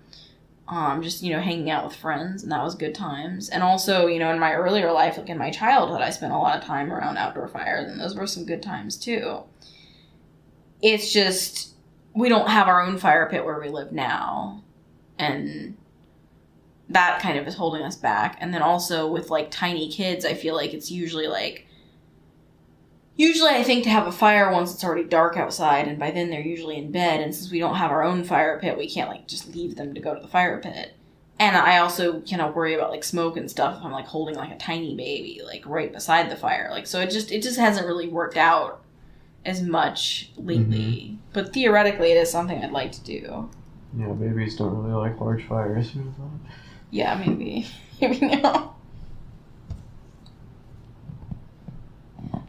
Just, you know, hanging out with friends, and that was good times. And also, you know, in my earlier life, like in my childhood, I spent a lot of time around outdoor fires, and those were some good times too. It's just, we don't have our own fire pit where we live now, and that kind of is holding us back. And then also with like tiny kids, I feel like it's usually I think to have a fire once it's already dark outside, and by then they're usually in bed, and since we don't have our own fire pit, we can't like just leave them to go to the fire pit. And I also kind of worry about like smoke and stuff if I'm like holding like a tiny baby like right beside the fire. Like, so it just hasn't really worked out as much lately. Mm-hmm. But theoretically it is something I'd like to do. Yeah, babies don't really like large fires. Yeah, maybe. Maybe not.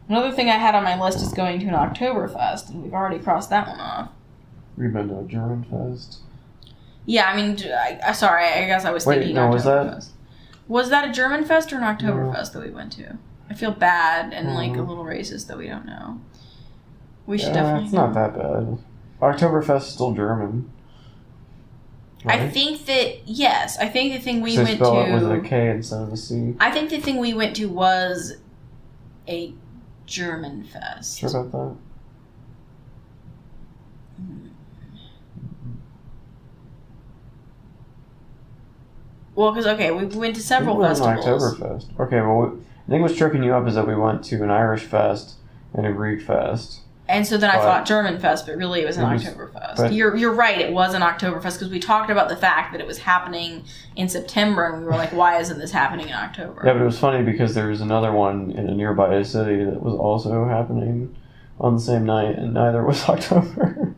Another thing I had on my list is going to an Oktoberfest, and we've already crossed that one off. We've been to a German fest. Yeah, I mean, sorry, I guess I was thinking Oktoberfest. Was that a German fest or an Oktoberfest that we went to? I feel bad and like a little racist that we don't know. We should definitely. It's not that bad. Oktoberfest is still German. Right? I think that yes. I think the thing we went to spell it with a K instead of a C. I think the thing we went to was a German fest. Sure about that? Well, because we went to several festivals. Oktoberfest. Okay, well, I think what's tripping you up is that we went to an Irish fest and a Greek fest. And so then I thought German fest, but really it was an Oktoberfest. You're right, it was an Oktoberfest because we talked about the fact that it was happening in September, and we were like, why isn't this happening in October? Yeah, but it was funny because there was another one in a nearby city that was also happening on the same night, and neither was October.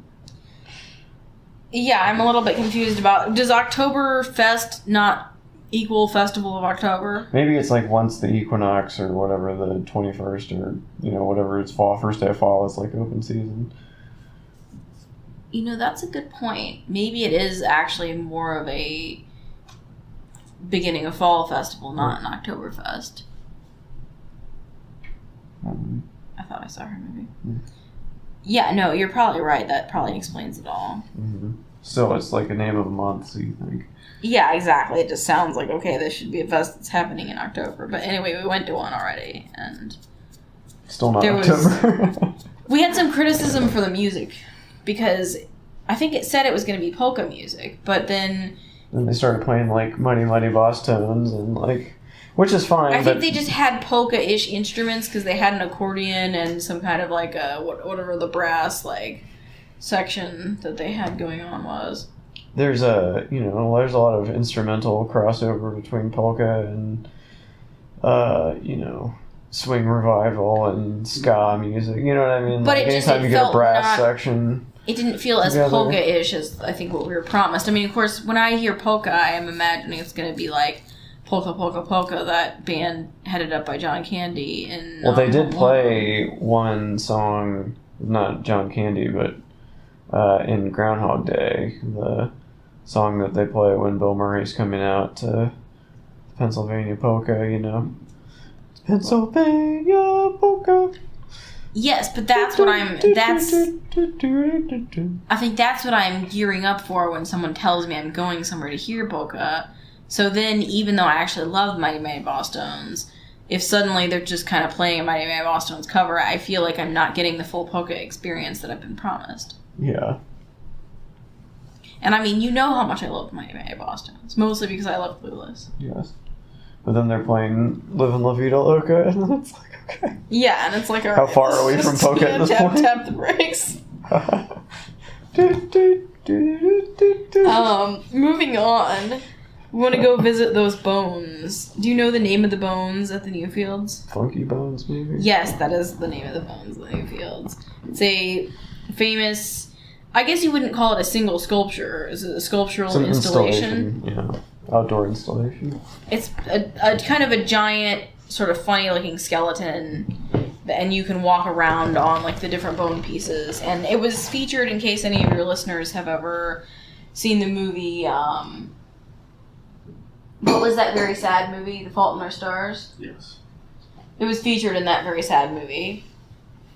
Yeah, I'm a little bit confused about... Does Oktoberfest not equal Festival of October? Maybe it's like once the equinox or whatever, the 21st or, you know, whatever it's fall, first day of fall, it's like open season. You know, that's a good point. Maybe it is actually more of a beginning of fall festival, not an Oktoberfest. Mm-hmm. I thought I saw her movie. Mm-hmm. Yeah, no, you're probably right. That probably explains it all. Mm-hmm. So it's like a name of a month, so you think? Yeah, exactly. It just sounds like, okay, this should be a fest that's happening in October. But anyway, we went to one already, and... Still not October. We had some criticism for the music, because I think it said it was going to be polka music, but then... Then they started playing, like, Mighty Mighty Boss tones, and, like... Which is fine, I think they just had polka-ish instruments, because they had an accordion and some kind of, like, whatever the brass, like, section that they had going on was. There's there's a lot of instrumental crossover between polka and, swing revival and ska music. You know what I mean? But like, anytime you get a brass section... It didn't feel as polka-ish as I think what we were promised. I mean, of course, when I hear polka, I am imagining it's going to be like Polka, Polka, Polka, that band headed up by John Candy. Well, they did play one song, not John Candy, but in Groundhog Day, the song that they play when Bill Murray's coming out to Pennsylvania Polka, Pennsylvania Polka. Yes, but I think that's what I'm gearing up for when someone tells me I'm going somewhere to hear polka. So then, even though I actually love Mighty Mighty Boss Tones, if suddenly they're just kind of playing a Mighty Mighty Boss Tones cover, I feel like I'm not getting the full polka experience that I've been promised. Yeah. And I mean, you know how much I love Mighty Mighty Boss Tones, mostly because I love Clueless. Yes. But then they're playing Livin' La Vida Loca, and it's like, okay. Yeah, and it's like, how far are we from polka at this point? Tap the brakes. Moving on. We want to go visit those bones. Do you know the name of the bones at the Newfields? Funky Bones, maybe? Yes, that is the name of the bones at the Newfields. It's a famous... I guess you wouldn't call it a single sculpture. Is it a sculptural installation? Yeah. Outdoor installation. It's a kind of a giant, sort of funny-looking skeleton, and you can walk around on, like, the different bone pieces. And it was featured, in case any of your listeners have ever seen the movie, what was that very sad movie, The Fault in Our Stars? Yes. It was featured in that very sad movie,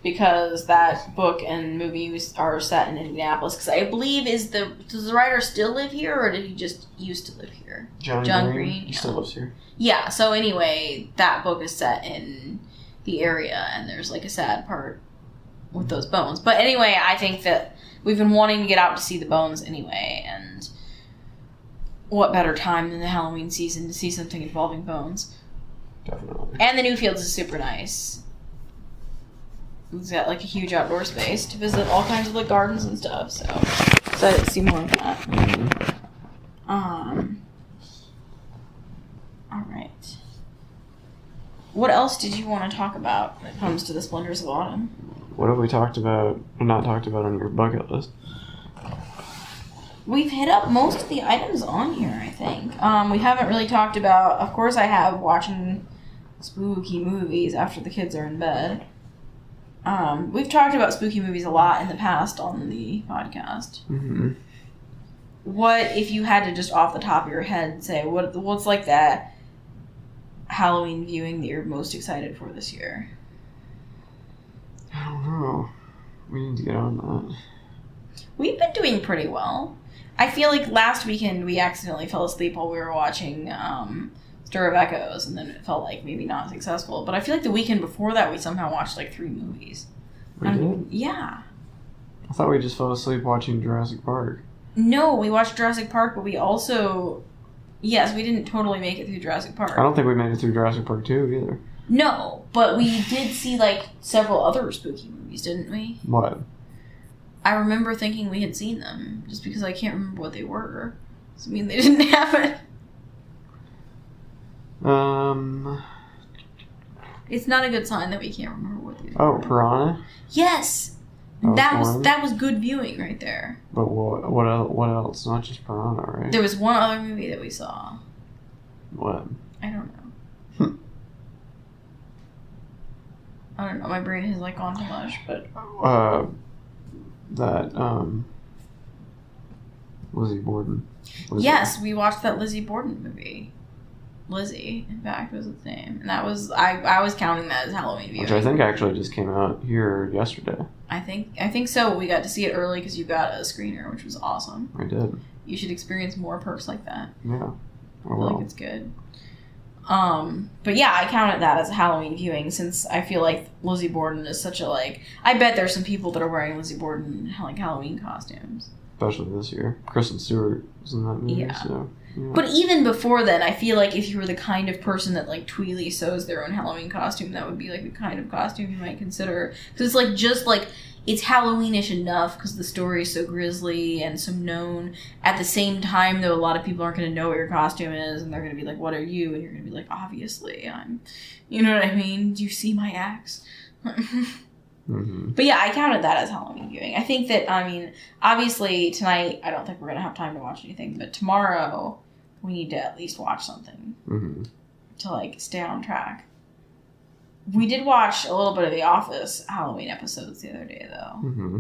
because that book and movie are set in Indianapolis. Because I believe, does the writer still live here, or did he just used to live here? John Green? He still lives here. Yeah, so anyway, that book is set in the area, and there's like a sad part with those bones. But anyway, I think that we've been wanting to get out to see the bones anyway, and what better time than the Halloween season to see something involving bones? Definitely. And the Newfields is super nice. It's got like a huge outdoor space to visit all kinds of like gardens and stuff, so excited to see more of that. Mm-hmm. Alright. What else did you want to talk about when it comes to the Splendors of Autumn? What have we talked about, or not talked about on your bucket list? We've hit up most of the items on here, I think. We haven't really talked about, of course I have, watching spooky movies after the kids are in bed. We've talked about spooky movies a lot in the past on the podcast. Mm-hmm. What, if you had to just off the top of your head say, what's like that Halloween viewing that you're most excited for this year? I don't know. We need to get on that. We've been doing pretty well. I feel like last weekend we accidentally fell asleep while we were watching Stir of Echoes, and then it felt like maybe not successful. But I feel like the weekend before that we somehow watched like 3 movies. We did? Yeah. I thought we just fell asleep watching Jurassic Park. No, we watched Jurassic Park, but we also... Yes, we didn't totally make it through Jurassic Park. I don't think we made it through Jurassic Park 2 either. No, but we did see like several other spooky movies, didn't we? What? I remember thinking we had seen them, just because I can't remember what they were. Doesn't mean they didn't happen. It's not a good sign that we can't remember what they were. Oh, Piranha? Yes! That was good viewing right there. But what else? Not just Piranha, right? There was one other movie that we saw. What? I don't know. I don't know, my brain has like gone to mush, but... Lizzie Borden. Yes, we watched that Lizzie Borden movie. Lizzie, in fact, was its name. And that was, I was counting that as Halloween viewing. Which I think actually just came out here yesterday. I think so. We got to see it early because you got a screener, which was awesome. I did. You should experience more perks like that. Yeah. I feel like it's good. But yeah, I counted that as a Halloween viewing since I feel like Lizzie Borden is such a, like, I bet there's some people that are wearing Lizzie Borden, like, Halloween costumes. Especially this year. Kristen Stewart was in that movie, yeah. So... Yeah. But even before then, I feel like if you were the kind of person that, like, Tweely sews their own Halloween costume, that would be, like, the kind of costume you might consider. Because it's, like, just, like, it's Halloweenish enough because the story is so grisly and so known. At the same time, though, a lot of people aren't going to know what your costume is, and they're going to be like, what are you? And you're going to be like, obviously, I'm... You know what I mean? Do you see my axe? Mm-hmm. But yeah, I counted that as Halloween viewing. I think that, I mean, obviously tonight, I don't think we're going to have time to watch anything, but tomorrow we need to at least watch something to, like, stay on track. We did watch a little bit of The Office Halloween episodes the other day, though.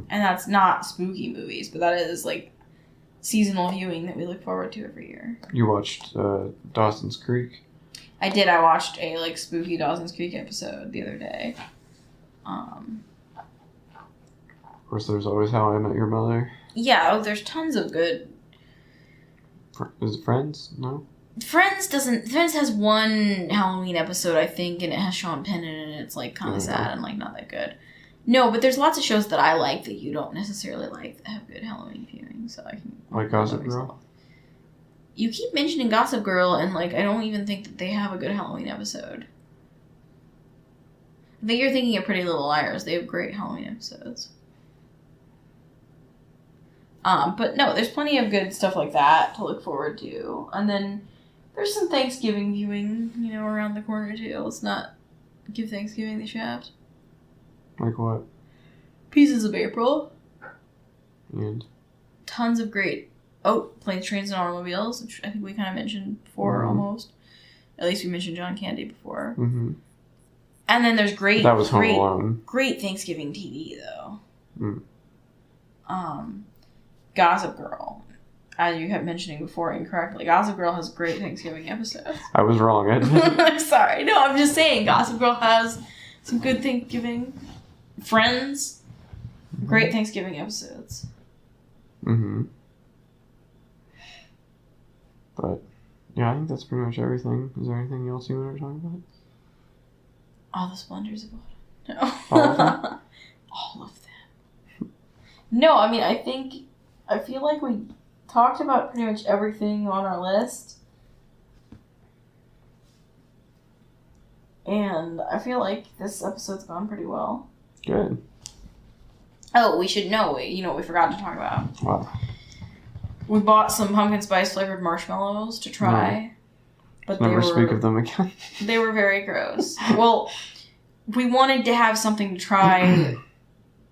And that's not spooky movies, but that is, like, seasonal viewing that we look forward to every year. You watched Dawson's Creek? I did. I watched a, like, spooky Dawson's Creek episode the other day. Of course, there's always How I Met Your Mother. Yeah, there's tons of good. Is it Friends? No? Friends has one Halloween episode, I think, and it has Sean Penn in it, and it's, like, kind of sad and, like, not that good. No, but there's lots of shows that I like that you don't necessarily like that have good Halloween viewing, so I can... Like Gossip Girl? You keep mentioning Gossip Girl, and, like, I don't even think that they have a good Halloween episode. I think you're thinking of Pretty Little Liars. They have great Halloween episodes. But no, there's plenty of good stuff like that to look forward to. And then there's some Thanksgiving viewing, you know, around the corner too. Let's not give Thanksgiving the shaft. Like what? Pieces of April. And? Tons of great... Oh, Planes, Trains, and Automobiles, which I think we kind of mentioned before almost. At least we mentioned John Candy before. And then there's great... That was Home Alone. Great Thanksgiving TV, though. Gossip Girl. As you kept mentioning before incorrectly, Gossip Girl has great Thanksgiving episodes. I was wrong. I'm sorry. No, I'm just saying Gossip Girl has some good Thanksgiving. Friends. Great Thanksgiving episodes. But, yeah, I think that's pretty much everything. Is there anything else you want to talk about? All the splendors of autumn. No. All of them? All of them. No, I mean, I feel like we talked about pretty much everything on our list. And I feel like this episode's gone pretty well. Good. Oh, we should know. You know what we forgot to talk about? Wow. We bought some pumpkin spice flavored marshmallows to try. But Never speak of them again. They were very gross. Well, we wanted to have something to try.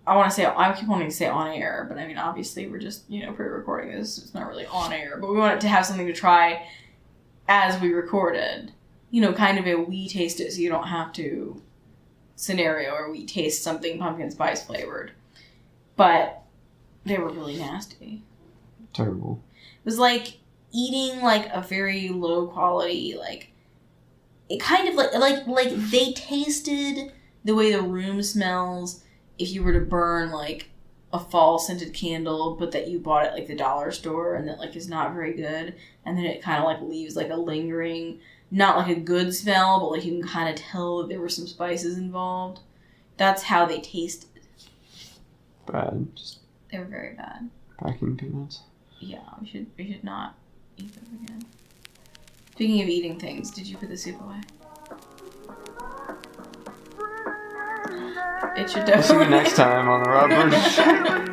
I keep wanting to say on air, but I mean, obviously we're just, you know, pre-recording this. It's not really on air, but we wanted to have something to try as we recorded. You know, kind of a we taste it so you don't have to scenario, or we taste something pumpkin spice flavored. But they were really nasty. Terrible. It was like eating like a very low quality, like, it kind of like they tasted the way the room smells if you were to burn like a fall scented candle, but that you bought at like the dollar store and that like is not very good, and then it kind of like leaves like a lingering, not like a good smell, but like you can kind of tell that there were some spices involved. That's how they tasted. Bad. Just they were very bad. packing peanuts. Yeah, we should not eat them again. Speaking of eating things, did you put the soup away? It should definitely. See you next time on the Rob Burgess Show.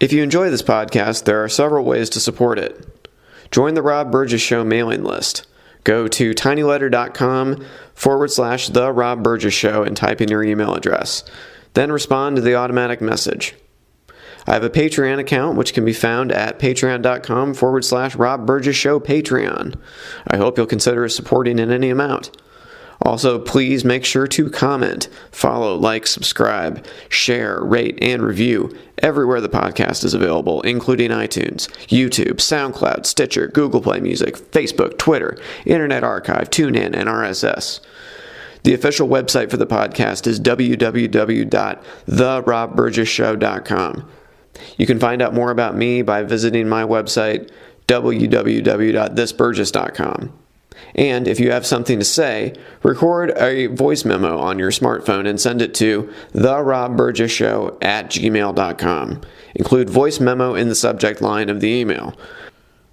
If you enjoy this podcast, there are several ways to support it. Join the Rob Burgess Show mailing list. Go to tinyletter.com/The Rob Burgess Show and type in your email address. Then respond to the automatic message. I have a Patreon account which can be found at patreon.com/Rob Burgess Show Patreon. I hope you'll consider supporting in any amount. Also, please make sure to comment, follow, like, subscribe, share, rate, and review everywhere the podcast is available, including iTunes, YouTube, SoundCloud, Stitcher, Google Play Music, Facebook, Twitter, Internet Archive, TuneIn, and RSS. The official website for the podcast is www.therobburgessshow.com. You can find out more about me by visiting my website, www.thisburgess.com. And if you have something to say, record a voice memo on your smartphone and send it to therobburgessshow@gmail.com. Include voice memo in the subject line of the email.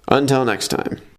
Until next time.